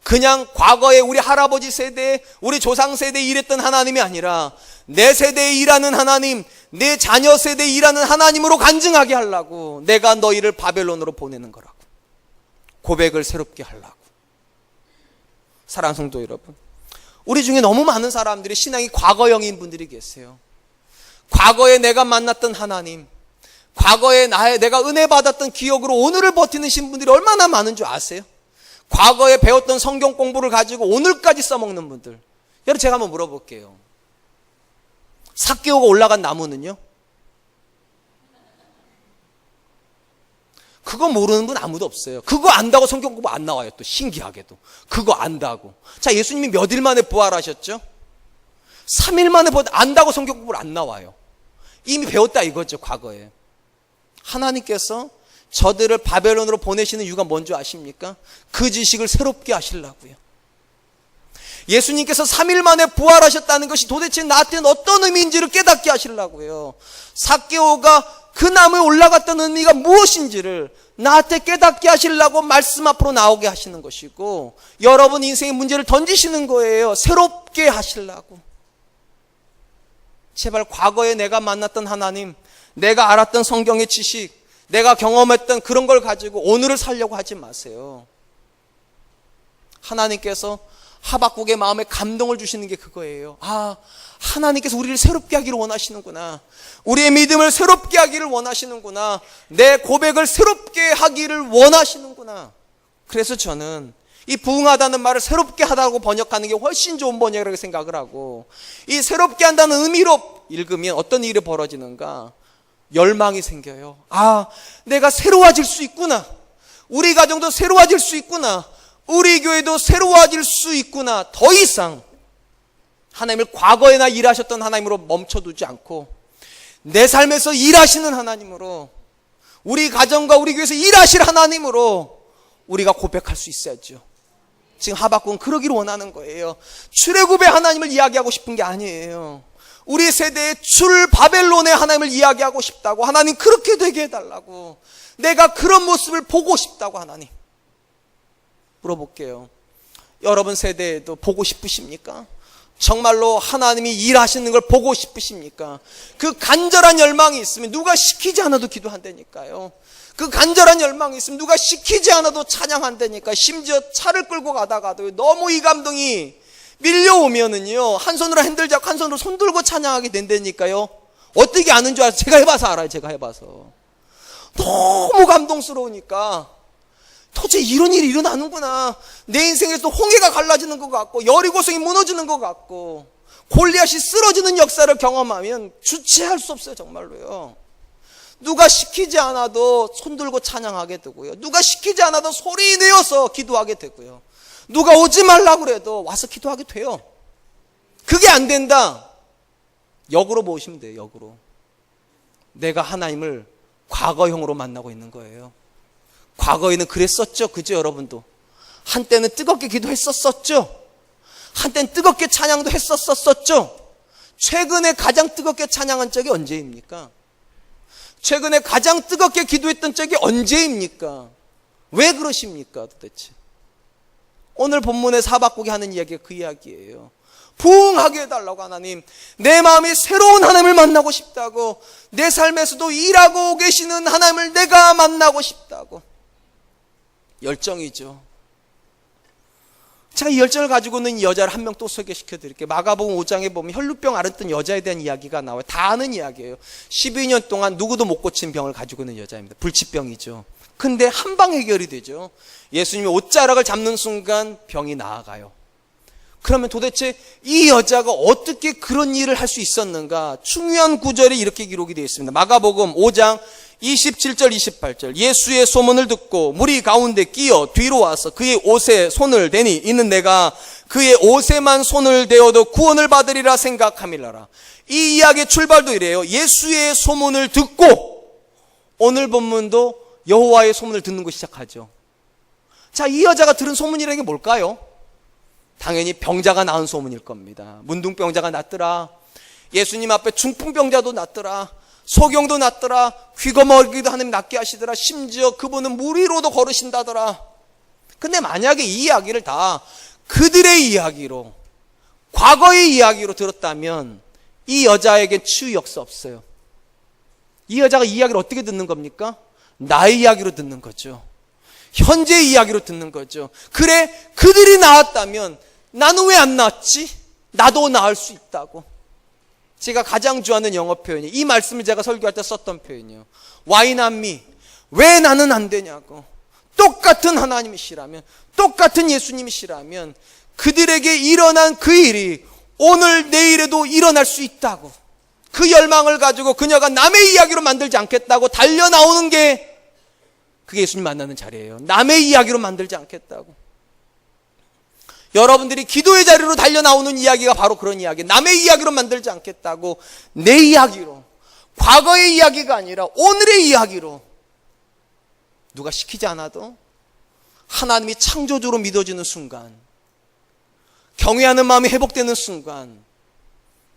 그냥 과거에 우리 할아버지 세대, 우리 조상 세대에 일했던 하나님이 아니라 내 세대에 일하는 하나님, 내 자녀 세대에 일하는 하나님으로 간증하게 하려고 내가 너희를 바벨론으로 보내는 거라고. 고백을 새롭게 하려고. 사랑하는 성도 여러분, 우리 중에 너무 많은 사람들이 신앙이 과거형인 분들이 계세요. 과거에 내가 만났던 하나님, 과거에 내가 은혜 받았던 기억으로 오늘을 버티는 신분들이 얼마나 많은 줄 아세요? 과거에 배웠던 성경 공부를 가지고 오늘까지 써먹는 분들. 여러분, 제가 한번 물어볼게요. 삭개오가 올라간 나무는요? 그거 모르는 분 아무도 없어요. 그거 안다고 성경 공부 안 나와요. 또 신기하게도 그거 안다고. 자, 예수님이 몇 일 만에 부활하셨죠? 3일 만에 안다고 성경 공부를 안 나와요. 이미 배웠다 이거죠. 과거에 하나님께서 저들을 바벨론으로 보내시는 이유가 뭔지 아십니까? 그 지식을 새롭게 하시려고요. 예수님께서 3일 만에 부활하셨다는 것이 도대체 나한테는 어떤 의미인지를 깨닫게 하시려고요. 삭개오가 그 나무에 올라갔던 의미가 무엇인지를 나한테 깨닫게 하시려고 말씀 앞으로 나오게 하시는 것이고, 여러분 인생의 문제를 던지시는 거예요. 새롭게 하시려고. 제발 과거에 내가 만났던 하나님, 내가 알았던 성경의 지식, 내가 경험했던 그런 걸 가지고 오늘을 살려고 하지 마세요. 하나님께서 하박국의 마음에 감동을 주시는 게 그거예요. 아, 하나님께서 우리를 새롭게 하기를 원하시는구나. 우리의 믿음을 새롭게 하기를 원하시는구나. 내 고백을 새롭게 하기를 원하시는구나. 그래서 저는 이 부응하다는 말을 새롭게 하다고 번역하는 게 훨씬 좋은 번역이라고 생각을 하고, 이 새롭게 한다는 의미로 읽으면 어떤 일이 벌어지는가? 열망이 생겨요. 아, 내가 새로워질 수 있구나. 우리 가정도 새로워질 수 있구나. 우리 교회도 새로워질 수 있구나. 더 이상 하나님을 과거에나 일하셨던 하나님으로 멈춰두지 않고 내 삶에서 일하시는 하나님으로, 우리 가정과 우리 교회에서 일하실 하나님으로 우리가 고백할 수 있어야죠. 지금 하박국은 그러기를 원하는 거예요. 출애굽의 하나님을 이야기하고 싶은 게 아니에요. 우리 세대의 출 바벨론의 하나님을 이야기하고 싶다고. 하나님 그렇게 되게 해달라고. 내가 그런 모습을 보고 싶다고. 하나님 물어볼게요. 여러분 세대에도 보고 싶으십니까? 정말로 하나님이 일하시는 걸 보고 싶으십니까? 그 간절한 열망이 있으면 누가 시키지 않아도 기도한다니까요. 그 간절한 열망이 있으면 누가 시키지 않아도 찬양한다니까. 심지어 차를 끌고 가다가도 너무 이 감동이 밀려오면은요, 한 손으로 핸들 잡고 한 손으로 손 들고 찬양하게 된다니까요. 어떻게 아는 줄 알아요? 제가 해봐서 알아요. 제가 해봐서. 너무 감동스러우니까 도대체 이런 일이 일어나는구나. 내 인생에서 홍해가 갈라지는 것 같고 여리고성이 무너지는 것 같고 골리앗이 쓰러지는 역사를 경험하면 주체할 수 없어요. 정말로요. 누가 시키지 않아도 손 들고 찬양하게 되고요. 누가 시키지 않아도 소리 내어서 기도하게 되고요. 누가 오지 말라고 그래도 와서 기도하게 돼요. 그게 안 된다. 역으로 보시면 돼요. 역으로. 내가 하나님을 과거형으로 만나고 있는 거예요. 과거에는 그랬었죠. 그죠? 여러분도 한때는 뜨겁게 기도했었었죠. 한때는 뜨겁게 찬양도 했었었죠. 최근에 가장 뜨겁게 찬양한 적이 언제입니까? 최근에 가장 뜨겁게 기도했던 적이 언제입니까? 왜 그러십니까 도대체? 오늘 본문에서 하박국이 하는 이야기가 그 이야기예요. 부응하게 해달라고. 하나님, 내 마음이 새로운 하나님을 만나고 싶다고. 내 삶에서도 일하고 계시는 하나님을 내가 만나고 싶다고. 열정이죠. 제가 이 열정을 가지고 있는 여자를 한 명 또 소개시켜 드릴게요. 마가복음 5장에 보면 혈루병 앓았던 여자에 대한 이야기가 나와요. 다 아는 이야기예요. 12년 동안 누구도 못 고친 병을 가지고 있는 여자입니다. 불치병이죠. 근데 한방 해결이 되죠. 예수님이 옷자락을 잡는 순간 병이 나아가요. 그러면 도대체 이 여자가 어떻게 그런 일을 할 수 있었는가? 중요한 구절이 이렇게 기록이 되어 있습니다. 마가복음 5장 27절 28절. 예수의 소문을 듣고 무리 가운데 끼어 뒤로 와서 그의 옷에 손을 대니 이는 내가 그의 옷에만 손을 대어도 구원을 받으리라 생각함이라라. 이 이야기의 출발도 이래요. 예수의 소문을 듣고, 오늘 본문도 여호와의 소문을 듣는 거 시작하죠. 자, 이 여자가 들은 소문이라는 게 뭘까요? 당연히 병자가 나은 소문일 겁니다. 문둥병자가 낫더라. 예수님 앞에 중풍병자도 낫더라. 소경도 낫더라. 귀거머리도 하나님 낫게 하시더라. 심지어 그분은 물 위로도 걸으신다더라. 근데 만약에 이 이야기를 다 그들의 이야기로, 과거의 이야기로 들었다면 이 여자에겐 치유 역사 없어요. 이 여자가 이 이야기를 어떻게 듣는 겁니까? 나의 이야기로 듣는 거죠. 현재의 이야기로 듣는 거죠. 그래, 그들이 나았다면 나는 왜 안 나았지? 나도 나을 수 있다고. 제가 가장 좋아하는 영어 표현이, 이 말씀을 제가 설교할 때 썼던 표현이요. Why not me? 왜 나는 안 되냐고. 똑같은 하나님이시라면, 똑같은 예수님이시라면 그들에게 일어난 그 일이 오늘 내일에도 일어날 수 있다고. 그 열망을 가지고 그녀가 남의 이야기로 만들지 않겠다고 달려나오는 게 그게 예수님 만나는 자리예요. 남의 이야기로 만들지 않겠다고. 여러분들이 기도의 자리로 달려나오는 이야기가 바로 그런 이야기. 남의 이야기로 만들지 않겠다고, 내 이야기로, 과거의 이야기가 아니라 오늘의 이야기로, 누가 시키지 않아도 하나님이 창조주로 믿어지는 순간, 경외하는 마음이 회복되는 순간,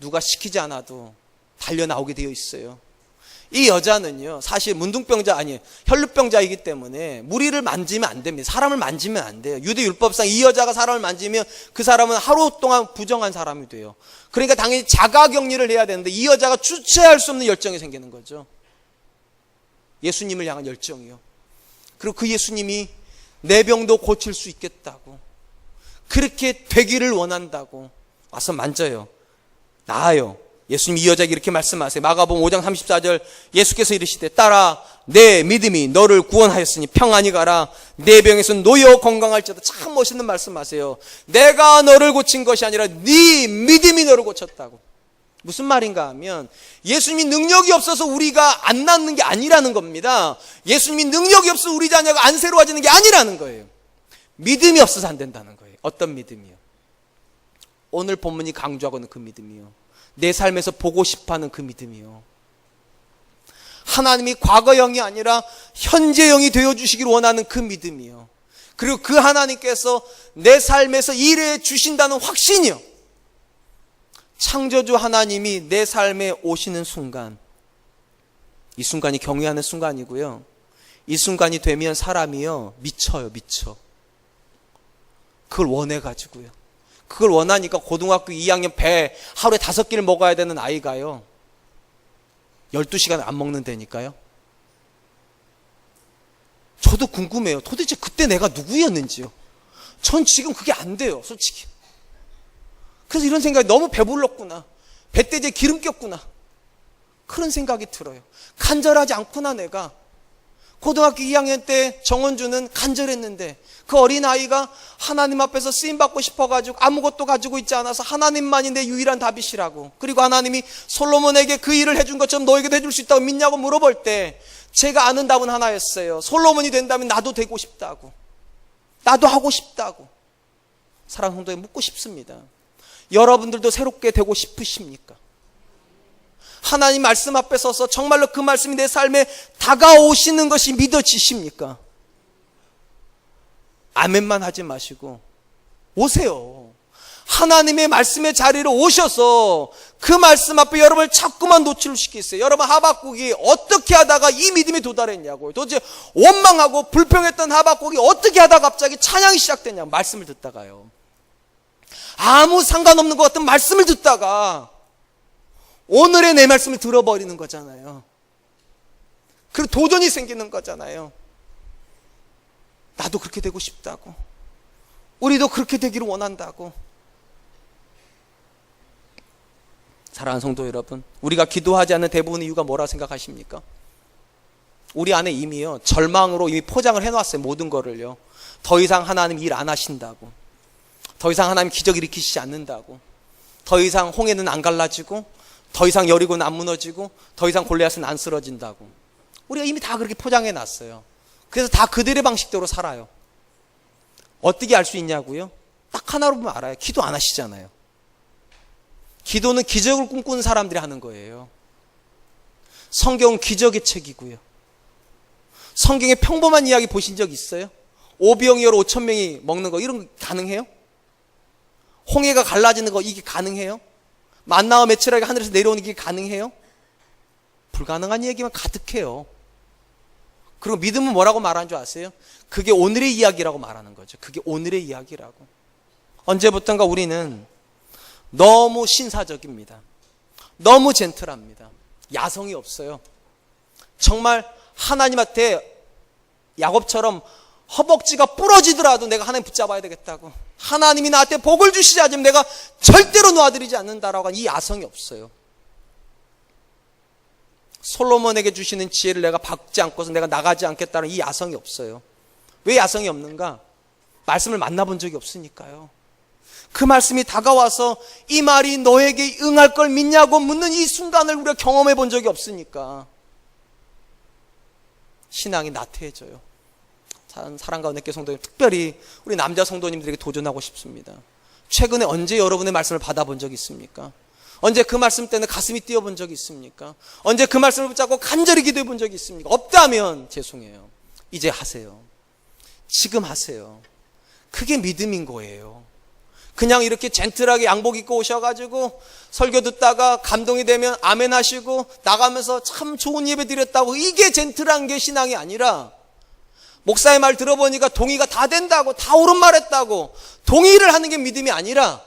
누가 시키지 않아도 달려나오게 되어 있어요. 이 여자는요, 사실 혈루병자이기 때문에 무리를 만지면 안 됩니다. 사람을 만지면 안 돼요. 유대 율법상 이 여자가 사람을 만지면 그 사람은 하루 동안 부정한 사람이 돼요. 그러니까 당연히 자가격리를 해야 되는데 이 여자가 주체할 수 없는 열정이 생기는 거죠. 예수님을 향한 열정이요. 그리고 그 예수님이 내 병도 고칠 수 있겠다고, 그렇게 되기를 원한다고 와서 만져요. 나아요. 예수님 이 여자에게 이렇게 말씀하세요. 마가복음 5장 34절, 예수께서 이르시되 따라 내 믿음이 너를 구원하였으니 평안히 가라. 내 병에서 놓여 건강할지어다. 참 멋있는 말씀하세요. 내가 너를 고친 것이 아니라 네 믿음이 너를 고쳤다고. 무슨 말인가 하면 예수님이 능력이 없어서 우리가 안 낫는 게 아니라는 겁니다. 예수님이 능력이 없어서 우리 자녀가 안 새로워지는 게 아니라는 거예요. 믿음이 없어서 안 된다는 거예요. 어떤 믿음이요? 오늘 본문이 강조하고 있는 그 믿음이요. 내 삶에서 보고 싶어하는 그 믿음이요. 하나님이 과거형이 아니라 현재형이 되어주시기를 원하는 그 믿음이요. 그리고 그 하나님께서 내 삶에서 일해 주신다는 확신이요. 창조주 하나님이 내 삶에 오시는 순간, 이 순간이 경외하는 순간이고요. 이 순간이 되면 사람이요, 미쳐요. 그걸 원해가지고요. 그걸 원하니까 고등학교 2학년 배 하루에 5끼를 먹어야 되는 아이가요, 12시간 안 먹는다니까요. 저도 궁금해요. 도대체 그때 내가 누구였는지요. 전 지금 그게 안 돼요, 솔직히. 그래서 이런 생각이, 너무 배불렀구나, 배때지에 기름 꼈구나, 그런 생각이 들어요. 간절하지 않구나. 내가 고등학교 2학년 때 정원주는 간절했는데 그 어린아이가 하나님 앞에서 쓰임받고 싶어가지고 아무것도 가지고 있지 않아서 하나님만이 내 유일한 답이시라고, 그리고 하나님이 솔로몬에게 그 일을 해준 것처럼 너에게도 해줄 수 있다고 믿냐고 물어볼 때 제가 아는 답은 하나였어요. 솔로몬이 된다면 나도 되고 싶다고, 나도 하고 싶다고. 사랑하는 성도에 묻고 싶습니다. 여러분들도 새롭게 되고 싶으십니까? 하나님 말씀 앞에 서서 정말로 그 말씀이 내 삶에 다가오시는 것이 믿어지십니까? 아멘만 하지 마시고 오세요. 하나님의 말씀의 자리로 오셔서 그 말씀 앞에 여러분을 자꾸만 노출시키세요. 여러분, 하박국이 어떻게 하다가 이 믿음에 도달했냐고요. 도대체 원망하고 불평했던 하박국이 어떻게 하다가 갑자기 찬양이 시작됐냐고. 말씀을 듣다가요. 아무 상관없는 것 같은 말씀을 듣다가 오늘의 내 말씀을 들어버리는 거잖아요. 그리고 도전이 생기는 거잖아요. 나도 그렇게 되고 싶다고, 우리도 그렇게 되기를 원한다고. 사랑하는 성도 여러분, 우리가 기도하지 않는 대부분의 이유가 뭐라 생각하십니까? 우리 안에 이미요, 절망으로 이미 포장을 해놨어요. 모든 거를요. 더 이상 하나님 일 안 하신다고, 더 이상 하나님 기적 일으키시지 않는다고. 더 이상 홍해는 안 갈라지고, 더 이상 여리고는 안 무너지고, 더 이상 골리앗은 안 쓰러진다고. 우리가 이미 다 그렇게 포장해 놨어요. 그래서 다 그들의 방식대로 살아요. 어떻게 알 수 있냐고요? 딱 하나로 보면 알아요. 기도 안 하시잖아요. 기도는 기적을 꿈꾸는 사람들이 하는 거예요. 성경은 기적의 책이고요. 성경의 평범한 이야기 보신 적 있어요? 오병이어로 5천 명이 먹는 거 이런 거 가능해요? 홍해가 갈라지는 거 이게 가능해요? 만나와 메추라기가 하늘에서 내려오는 게 가능해요? 불가능한 이야기만 가득해요. 그리고 믿음은 뭐라고 말하는 줄 아세요? 그게 오늘의 이야기라고 말하는 거죠. 그게 오늘의 이야기라고. 언제부턴가 우리는 너무 신사적입니다. 너무 젠틀합니다. 야성이 없어요. 정말 하나님한테 야곱처럼 허벅지가 부러지더라도 내가 하나님 붙잡아야 되겠다고, 하나님이 나한테 복을 주시지 않으면 내가 절대로 놓아드리지 않는다라고 하는 이 야성이 없어요. 솔로몬에게 주시는 지혜를 내가 받지 않고서 내가 나가지 않겠다는 이 야성이 없어요. 왜 야성이 없는가? 말씀을 만나본 적이 없으니까요. 그 말씀이 다가와서 이 말이 너에게 응할 걸 믿냐고 묻는 이 순간을 우리가 경험해 본 적이 없으니까 신앙이 나태해져요. 사랑과 은혜교회 성도님, 특별히 우리 남자 성도님들에게 도전하고 싶습니다. 최근에 언제 여러분의 말씀을 받아본 적이 있습니까? 언제 그 말씀 때문에 가슴이 뛰어본 적이 있습니까? 언제 그 말씀을 붙잡고 간절히 기도해 본 적이 있습니까? 없다면 죄송해요. 이제 하세요. 지금 하세요. 그게 믿음인 거예요. 그냥 이렇게 젠틀하게 양복 입고 오셔가지고 설교 듣다가 감동이 되면 아멘 하시고 나가면서 참 좋은 예배 드렸다고, 이게 젠틀한 게 신앙이 아니라, 목사의 말 들어보니까 동의가 다 된다고, 다 옳은 말 했다고 동의를 하는 게 믿음이 아니라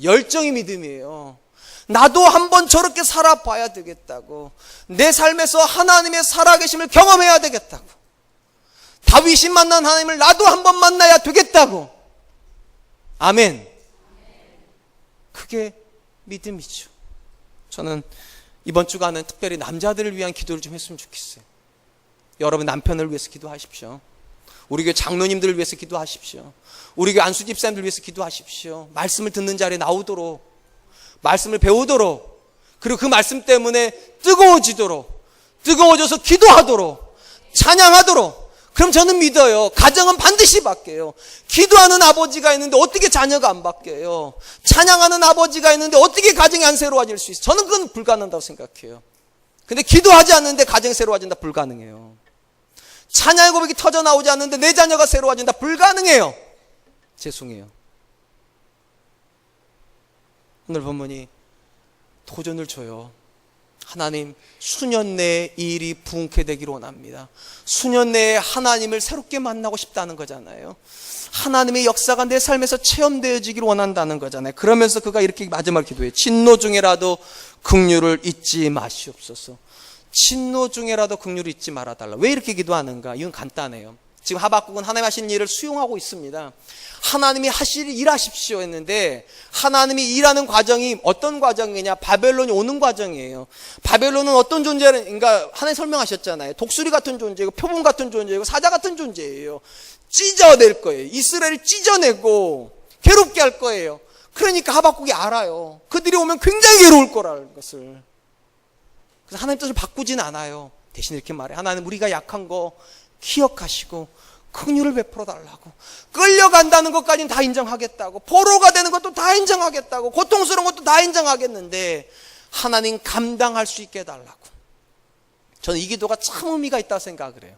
열정이 믿음이에요. 나도 한번 저렇게 살아봐야 되겠다고, 내 삶에서 하나님의 살아계심을 경험해야 되겠다고, 다윗이 만난 하나님을 나도 한번 만나야 되겠다고. 아멘. 그게 믿음이죠. 저는 이번 주간은 특별히 남자들을 위한 기도를 좀 했으면 좋겠어요. 여러분 남편을 위해서 기도하십시오. 우리 교회 장로님들을 위해서 기도하십시오. 우리 교회 안수 집사님들 위해서 기도하십시오. 말씀을 듣는 자리에 나오도록, 말씀을 배우도록, 그리고 그 말씀 때문에 뜨거워져서 기도하도록, 찬양하도록. 그럼 저는 믿어요. 가정은 반드시 바뀌어요. 기도하는 아버지가 있는데 어떻게 자녀가 안 바뀌어요? 찬양하는 아버지가 있는데 어떻게 가정이 안 새로워질 수 있어요? 저는 그건 불가능하다고 생각해요. 근데 기도하지 않는데 가정이 새로워진다? 불가능해요. 찬양의 고백이 터져 나오지 않는데 내 자녀가 새로워진다? 불가능해요. 죄송해요. 오늘 본문이 도전을 줘요. 하나님, 수년 내에 이 일이 부흥케 되기를 원합니다. 수년 내에 하나님을 새롭게 만나고 싶다는 거잖아요. 하나님의 역사가 내 삶에서 체험되어지기를 원한다는 거잖아요. 그러면서 그가 이렇게 마지막 기도해요. 진노 중에라도 긍휼을 잊지 마시옵소서. 진노 중에라도 긍휼을 잊지 말아달라. 왜 이렇게 기도하는가? 이건 간단해요. 지금 하박국은 하나님 하신 일을 수용하고 있습니다. 하나님이 하실 일 하십시오 했는데, 하나님이 일하는 과정이 어떤 과정이냐? 바벨론이 오는 과정이에요. 바벨론은 어떤 존재인가? 하나님 설명하셨잖아요. 독수리 같은 존재이고 표범 같은 존재이고 사자 같은 존재예요. 찢어낼 거예요. 이스라엘을 찢어내고 괴롭게 할 거예요. 그러니까 하박국이 알아요. 그들이 오면 굉장히 괴로울 거라는 것을. 그래서 하나님 뜻을 바꾸진 않아요. 대신 이렇게 말해요. 하나님, 우리가 약한 거 기억하시고 긍휼을 베풀어 달라고. 끌려간다는 것까지는 다 인정하겠다고, 포로가 되는 것도 다 인정하겠다고, 고통스러운 것도 다 인정하겠는데 하나님 감당할 수 있게 해달라고. 저는 이 기도가 참 의미가 있다고 생각을 해요.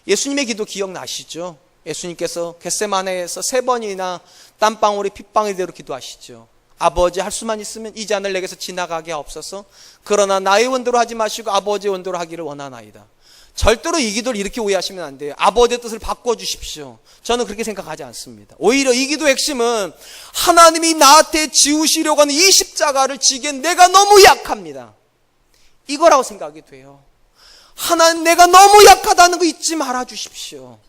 예수님의 기도 기억나시죠? 예수님께서 겟세마네에서 3번이나 땀방울이 핏방울이 되도록 기도하시죠. 아버지, 할 수만 있으면 이 잔을 내게서 지나가게 하옵소서. 그러나 나의 원대로 하지 마시고 아버지의 원대로 하기를 원하나이다. 절대로 이 기도를 이렇게 오해하시면 안 돼요. 아버지의 뜻을 바꿔주십시오. 저는 그렇게 생각하지 않습니다. 오히려 이 기도의 핵심은 하나님이 나한테 지우시려고 하는 이 십자가를 지기엔 내가 너무 약합니다. 이거라고 생각이 돼요. 하나님, 내가 너무 약하다는 거 잊지 말아 주십시오.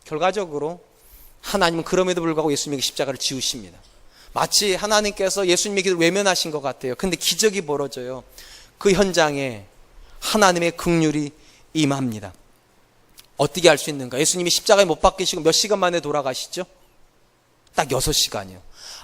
결과적으로 하나님은 그럼에도 불구하고 예수님에게 십자가를 지우십니다. 마치 하나님께서 예수님의 기도를 외면하신 것 같아요. 근데 기적이 벌어져요. 그 현장에 하나님의 긍휼이 임합니다. 어떻게 알 수 있는가? 예수님이 십자가에 못 박히시고 몇 시간 만에 돌아가시죠? 딱 6시간이요.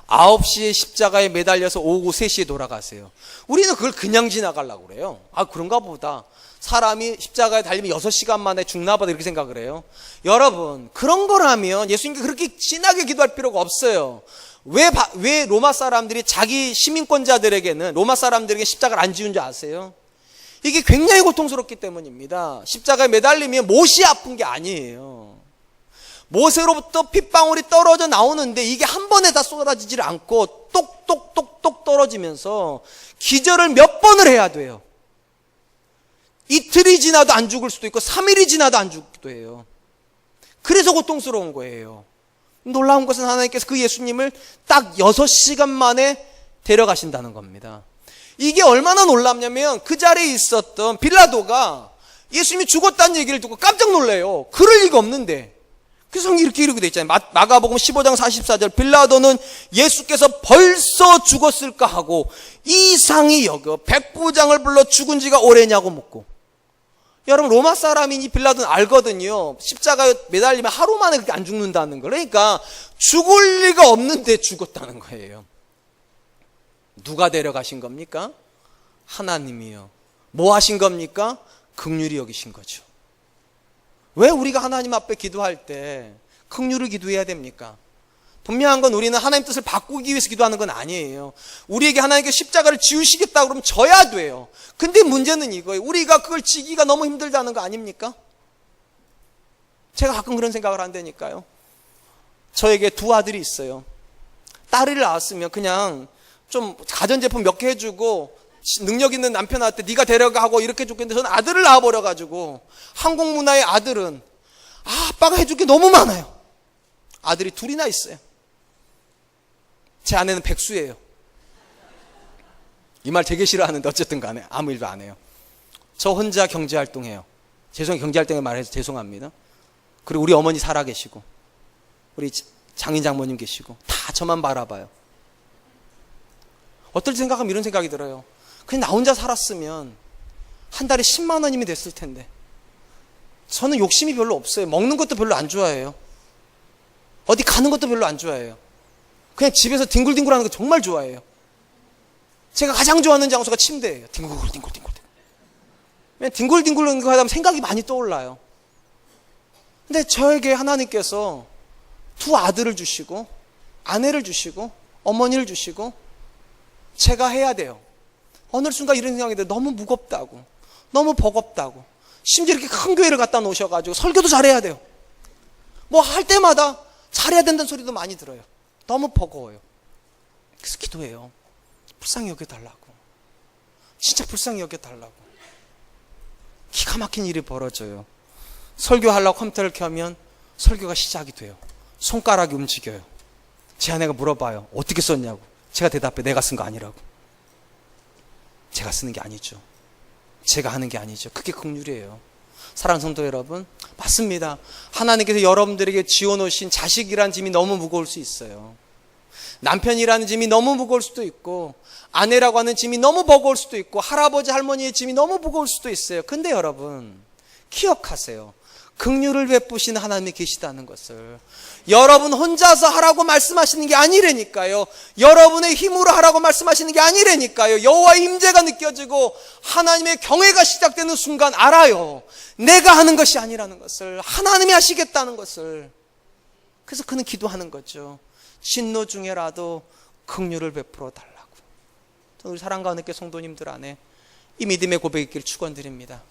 9시에 십자가에 매달려서 오후 3시에 돌아가세요. 우리는 그걸 그냥 지나가려고 그래요. 아, 그런가 보다. 사람이 십자가에 달리면 6시간 만에 죽나 보다 이렇게 생각을 해요. 여러분, 그런 거라면 예수님께 그렇게 진하게 기도할 필요가 없어요. 왜 로마 사람들이 자기 시민권자들에게는, 로마 사람들에게 십자가를 안 지운 줄 아세요? 이게 굉장히 고통스럽기 때문입니다. 십자가에 매달리면 못이 아픈 게 아니에요. 못으로부터 핏방울이 떨어져 나오는데 이게 한 번에 다 쏟아지질 않고 똑똑똑똑 떨어지면서 기절을 몇 번을 해야 돼요. 이틀이 지나도 안 죽을 수도 있고 3일이 지나도 안 죽기도 해요. 그래서 고통스러운 거예요. 놀라운 것은 하나님께서 그 예수님을 딱 6시간 만에 데려가신다는 겁니다. 이게 얼마나 놀랍냐면 그 자리에 있었던 빌라도가 예수님이 죽었다는 얘기를 듣고 깜짝 놀래요. 그럴 리가 없는데. 그래서 이렇게 돼 있잖아요. 마가복음 15장 44절, 빌라도는 예수께서 벌써 죽었을까 하고 이상히 여겨 백부장을 불러 죽은 지가 오래냐고 묻고. 여러분, 로마 사람이니 빌라도는 알거든요. 십자가에 매달리면 하루 만에 그렇게 안 죽는다는 걸. 그러니까 죽을 리가 없는데 죽었다는 거예요. 누가 데려가신 겁니까? 하나님이요. 뭐 하신 겁니까? 긍휼히 여기신 거죠. 왜 우리가 하나님 앞에 기도할 때 긍휼을 기도해야 됩니까? 분명한 건 우리는 하나님 뜻을 바꾸기 위해서 기도하는 건 아니에요. 우리에게 하나님께 십자가를 지우시겠다 그러면 져야 돼요. 근데 문제는 이거예요. 우리가 그걸 지기가 너무 힘들다는 거 아닙니까? 제가 가끔 그런 생각을 한다니까요. 저에게 2 아들이 있어요. 딸을 낳았으면 그냥 좀 가전제품 몇 개 해주고 능력 있는 남편한테 네가 데려가 하고 이렇게 해줬겠는데 저는 아들을 낳아버려가지고 한국 문화의 아들은 아빠가 해줄 게 너무 많아요. 아들이 2이나 있어요. 제 아내는 백수예요. 이 말 되게 싫어하는데 어쨌든 간에 아무 일도 안 해요. 저 혼자 경제활동해요. 죄송해요. 경제활동에 말해서 죄송합니다. 그리고 우리 어머니 살아계시고 우리 장인 장모님 계시고 다 저만 바라봐요. 어떨 때 생각하면 이런 생각이 들어요. 그냥 나 혼자 살았으면 한 달에 10만 원이면 됐을 텐데. 저는 욕심이 별로 없어요. 먹는 것도 별로 안 좋아해요. 어디 가는 것도 별로 안 좋아해요. 그냥 집에서 뒹굴뒹굴 하는 거 정말 좋아해요. 제가 가장 좋아하는 장소가 침대예요. 뒹굴뒹굴. 그냥 뒹굴뒹굴 하는 거 하다 보면 생각이 많이 떠올라요. 근데 저에게 하나님께서 2 아들을 주시고 아내를 주시고 어머니를 주시고 제가 해야 돼요. 어느 순간 이런 생각이 들어요. 너무 무겁다고, 너무 버겁다고. 심지어 이렇게 큰 교회를 갖다 놓으셔가지고 설교도 잘해야 돼요. 뭐 할 때마다 잘해야 된다는 소리도 많이 들어요. 너무 버거워요. 그래서 기도해요. 불쌍히 여겨달라고. 진짜 불쌍히 여겨달라고. 기가 막힌 일이 벌어져요. 설교하려고 컴퓨터를 켜면 설교가 시작이 돼요. 손가락이 움직여요. 제 아내가 물어봐요. 어떻게 썼냐고. 제가 대답해. 내가 쓴 거 아니라고. 제가 쓰는 게 아니죠. 제가 하는 게 아니죠. 그게 긍휼이에요. 사랑하는 성도 여러분, 맞습니다. 하나님께서 여러분들에게 지어놓으신 자식이라는 짐이 너무 무거울 수 있어요. 남편이라는 짐이 너무 무거울 수도 있고, 아내라고 하는 짐이 너무 버거울 수도 있고, 할아버지 할머니의 짐이 너무 무거울 수도 있어요. 근데 여러분, 기억하세요. 긍휼을 베푸시는 하나님이 계시다는 것을. 여러분 혼자서 하라고 말씀하시는 게 아니라니까요. 여러분의 힘으로 하라고 말씀하시는 게 아니라니까요. 여호와의 임재가 느껴지고 하나님의 경외가 시작되는 순간 알아요. 내가 하는 것이 아니라는 것을, 하나님이 하시겠다는 것을. 그래서 그는 기도하는 거죠. 진노 중에라도 긍휼을 베풀어 달라고. 우리 사랑과 은혜의 성도님들 안에 이 믿음의 고백 있기를 축원드립니다.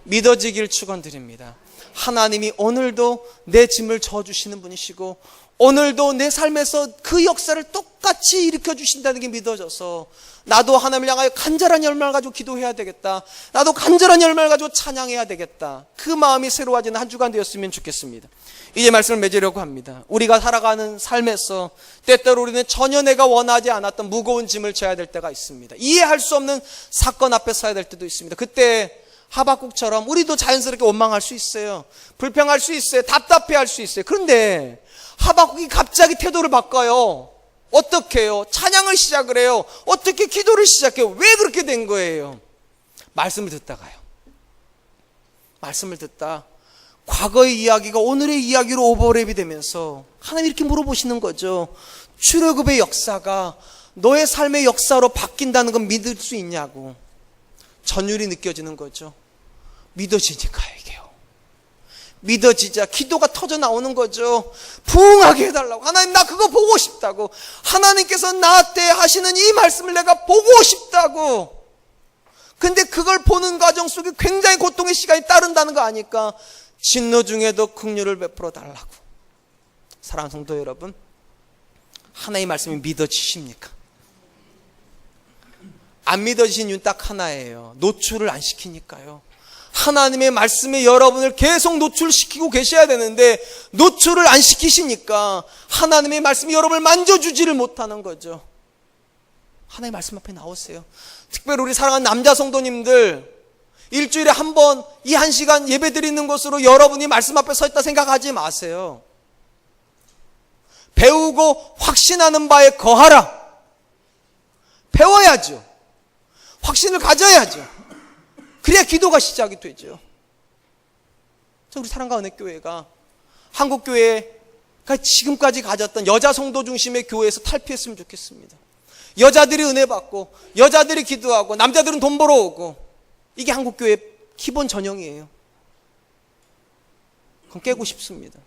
믿어지길 축원드립니다. 하나님이 오늘도 내 짐을 져주시는 분이시고 오늘도 내 삶에서 그 역사를 똑같이 일으켜 주신다는 게 믿어져서 나도 하나님을 향하여 간절한 열망을 가지고 기도해야 되겠다. 나도 간절한 열망을 가지고 찬양해야 되겠다. 그 마음이 새로워지는 한 주간 되었으면 좋겠습니다. 이제 말씀을 맺으려고 합니다. 우리가 살아가는 삶에서 때때로 우리는 전혀 내가 원하지 않았던 무거운 짐을 져야 될 때가 있습니다. 이해할 수 없는 사건 앞에 서야 될 때도 있습니다. 그때 하박국처럼 우리도 자연스럽게 원망할 수 있어요. 불평할 수 있어요. 답답해할 수 있어요. 그런데 하박국이 갑자기 태도를 바꿔요. 어떻게 해요? 찬양을 시작을 해요. 어떻게 기도를 시작해요? 왜 그렇게 된 거예요? 말씀을 듣다가요. 말씀을 듣다 과거의 이야기가 오늘의 이야기로 오버랩이 되면서 하나님 이렇게 물어보시는 거죠. 출애굽의 역사가 너의 삶의 역사로 바뀐다는 건 믿을 수 있냐고. 전율이 느껴지는 거죠. 믿어지니까 이게요. 믿어지자 기도가 터져 나오는 거죠. 부응하게 해달라고. 하나님 나 그거 보고 싶다고. 하나님께서 나한테 하시는 이 말씀을 내가 보고 싶다고. 근데 그걸 보는 과정 속에 굉장히 고통의 시간이 따른다는 거 아니까 진노 중에도 긍휼을 베풀어 달라고. 사랑하는 성도 여러분, 하나님의 말씀이 믿어지십니까? 안 믿어지신 이유는 딱 하나예요. 노출을 안 시키니까요. 하나님의 말씀에 여러분을 계속 노출시키고 계셔야 되는데 노출을 안 시키시니까 하나님의 말씀이 여러분을 만져주지를 못하는 거죠. 하나님의 말씀 앞에 나오세요. 특별히 우리 사랑하는 남자 성도님들, 일주일에 한 번 이 1시간 예배 드리는 것으로 여러분이 말씀 앞에 서 있다 생각하지 마세요. 배우고 확신하는 바에 거하라. 배워야죠. 확신을 가져야죠. 그래야 기도가 시작이 되죠. 우리 사랑과 은혜교회가 한국교회가 지금까지 가졌던 여자 성도 중심의 교회에서 탈피했으면 좋겠습니다. 여자들이 은혜 받고 여자들이 기도하고 남자들은 돈 벌어오고, 이게 한국교회의 기본 전형이에요. 그건 깨고 싶습니다.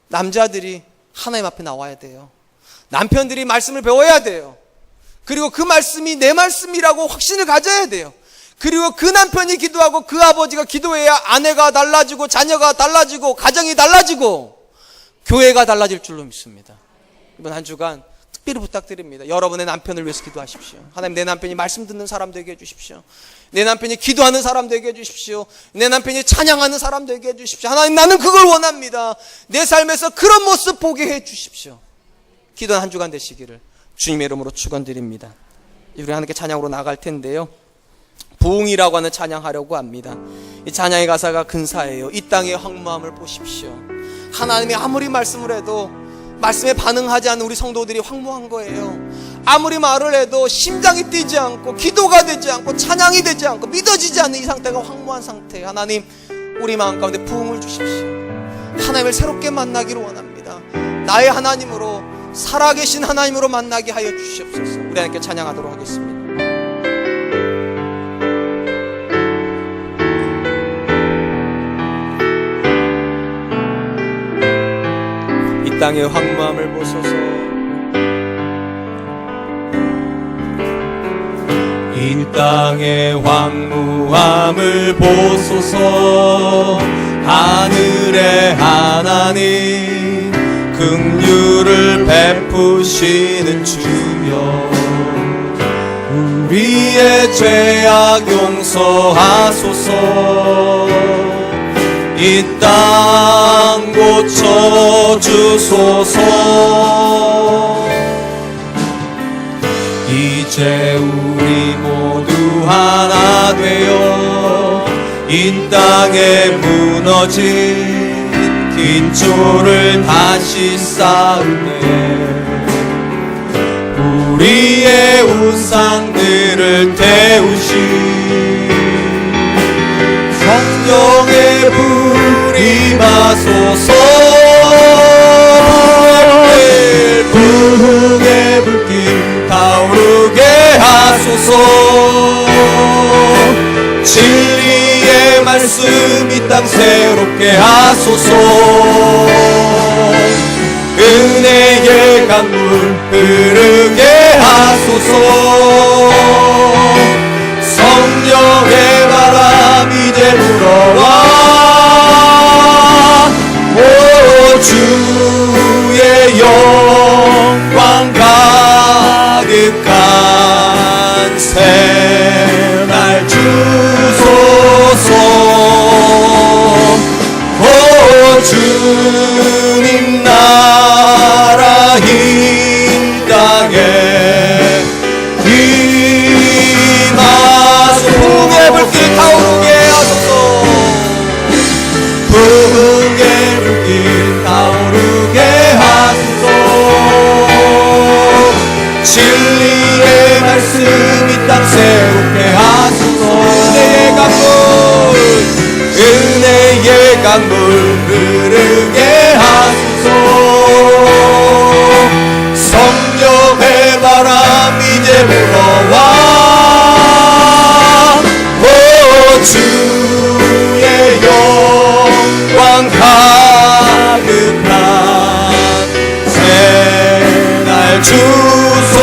남자들이 하나님 앞에 나와야 돼요. 남편들이 말씀을 배워야 돼요. 그리고 그 말씀이 내 말씀이라고 확신을 가져야 돼요. 그리고 그 남편이 기도하고 그 아버지가 기도해야 아내가 달라지고 자녀가 달라지고 가정이 달라지고 교회가 달라질 줄로 믿습니다. 이번 한 주간 특별히 부탁드립니다. 여러분의 남편을 위해서 기도하십시오. 하나님, 내 남편이 말씀 듣는 사람 되게 해주십시오. 내 남편이 기도하는 사람 되게 해주십시오. 내 남편이 찬양하는 사람 되게 해주십시오. 하나님, 나는 그걸 원합니다. 내 삶에서 그런 모습 보게 해주십시오. 기도한 한 주간 되시기를 주님의 이름으로 축원드립니다. 우리 하나님께 찬양으로 나갈 텐데요, 부흥이라고 하는 찬양하려고 합니다. 이 찬양의 가사가 근사해요. 이 땅의 황무함을 보십시오. 하나님이 아무리 말씀을 해도 말씀에 반응하지 않는 우리 성도들이 황무한 거예요. 아무리 말을 해도 심장이 뛰지 않고 기도가 되지 않고 찬양이 되지 않고 믿어지지 않는 이 상태가 황무한 상태. 하나님, 우리 마음 가운데 부흥을 주십시오. 하나님을 새롭게 만나기를 원합니다. 나의 하나님으로, 살아계신 하나님으로 만나게 하여 주시옵소서. 우리 하나님께 찬양하도록 하겠습니다. 이 땅의 황무함을 보소서. 이 땅의 황무함을 보소서. 하늘의 하나님, 긍휼을 베푸시는 주여, 우리의 죄악 용서하소서. 이 땅 고쳐주소서. 이제 우리 모두 하나 되어 이 땅에 무너진 기초를 다시 쌓으네. 우리의 우상들을 태우신 성령의 불이 마소서. 부흥의 불길 타오르게 하소서. 진리의 말씀 이 땅 새롭게 하소서. 은혜의 강물 흐르게 하소서. 성령의 바람 이제 불어와. 오 주의 영광 가득한 새날 주소서. 오 주님 나라 이 땅에 임하소서. 부흥의 불길 타오르게 하소서. 부흥의 불길 타오르게 하소서. 진리의 말씀 이 땅 새롭게 하소서. 은혜의 강물, 은혜의 강물 흐르게 하소서. 성령의 바람 이제 불어와 오 주의 영광 가득한 새날 주소서.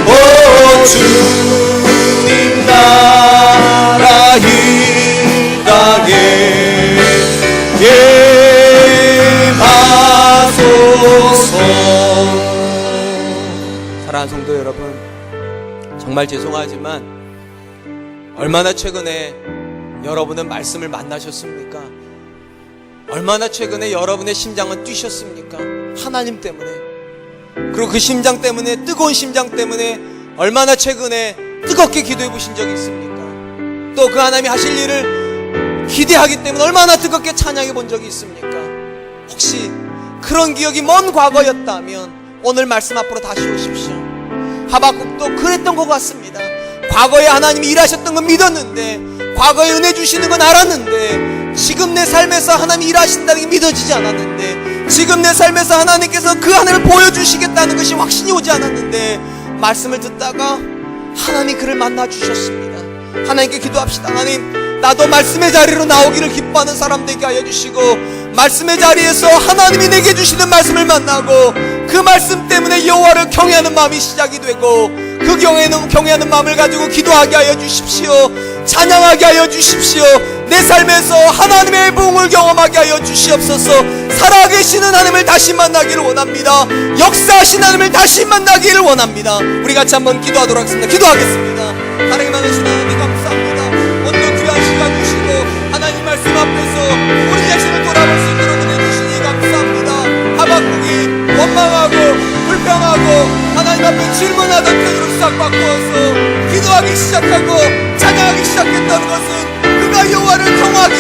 오 주님 나라 이 땅에 임하소서. 사랑하는 성도 여러분, 정말 죄송하지만 얼마나 최근에 여러분은 말씀을 만나셨습니까? 얼마나 최근에 여러분의 심장은 뛰셨습니까? 하나님 때문에. 그리고 그 심장 때문에, 뜨거운 심장 때문에 얼마나 최근에 뜨겁게 기도해 보신 적이 있습니까? 또 그 하나님이 하실 일을 기대하기 때문에 얼마나 뜨겁게 찬양해 본 적이 있습니까? 혹시 그런 기억이 먼 과거였다면 오늘 말씀 앞으로 다시 오십시오. 하박국도 그랬던 것 같습니다. 과거에 하나님이 일하셨던 건 믿었는데, 과거에 은혜 주시는 건 알았는데, 지금 내 삶에서 하나님이 일하신다는 게 믿어지지 않았는데, 지금 내 삶에서 하나님께서 그 하나님을 보여주시겠다는 것이 확신이 오지 않았는데, 말씀을 듣다가 하나님 그를 만나 주셨습니다. 하나님께 기도합시다. 하나님, 나도 말씀의 자리로 나오기를 기뻐하는 사람 되게 하여 주시고, 말씀의 자리에서 하나님이 내게 주시는 말씀을 만나고 그 말씀 때문에 여호와를 경외하는 마음이 시작이 되고, 그 경외하는 마음을 가지고 기도하게 하여 주십시오. 찬양하게 하여 주십시오. 내 삶에서 하나님의 부흥을 경험하게 하여 주시옵소서. 살아계시는 하나님을 다시 만나기를 원합니다. 역사하신 하나님을 다시 만나기를 원합니다. 우리 같이 한번 기도하도록 하겠습니다. 기도하겠습니다. 하나님 많으신 하나님 감사합니다. 오늘도 귀한 시간 주시고 하나님 말씀 앞에서 우리 자신을 돌아볼 수 있도록 은혜 주시니 감사합니다. 하박국이 원망하고 불평하고 하나님 앞에 질문하던 태도로 싹 바꾸어서 기도하기 시작하고 찬양하기 시작했다는 것은 그가 여호와를 경외하기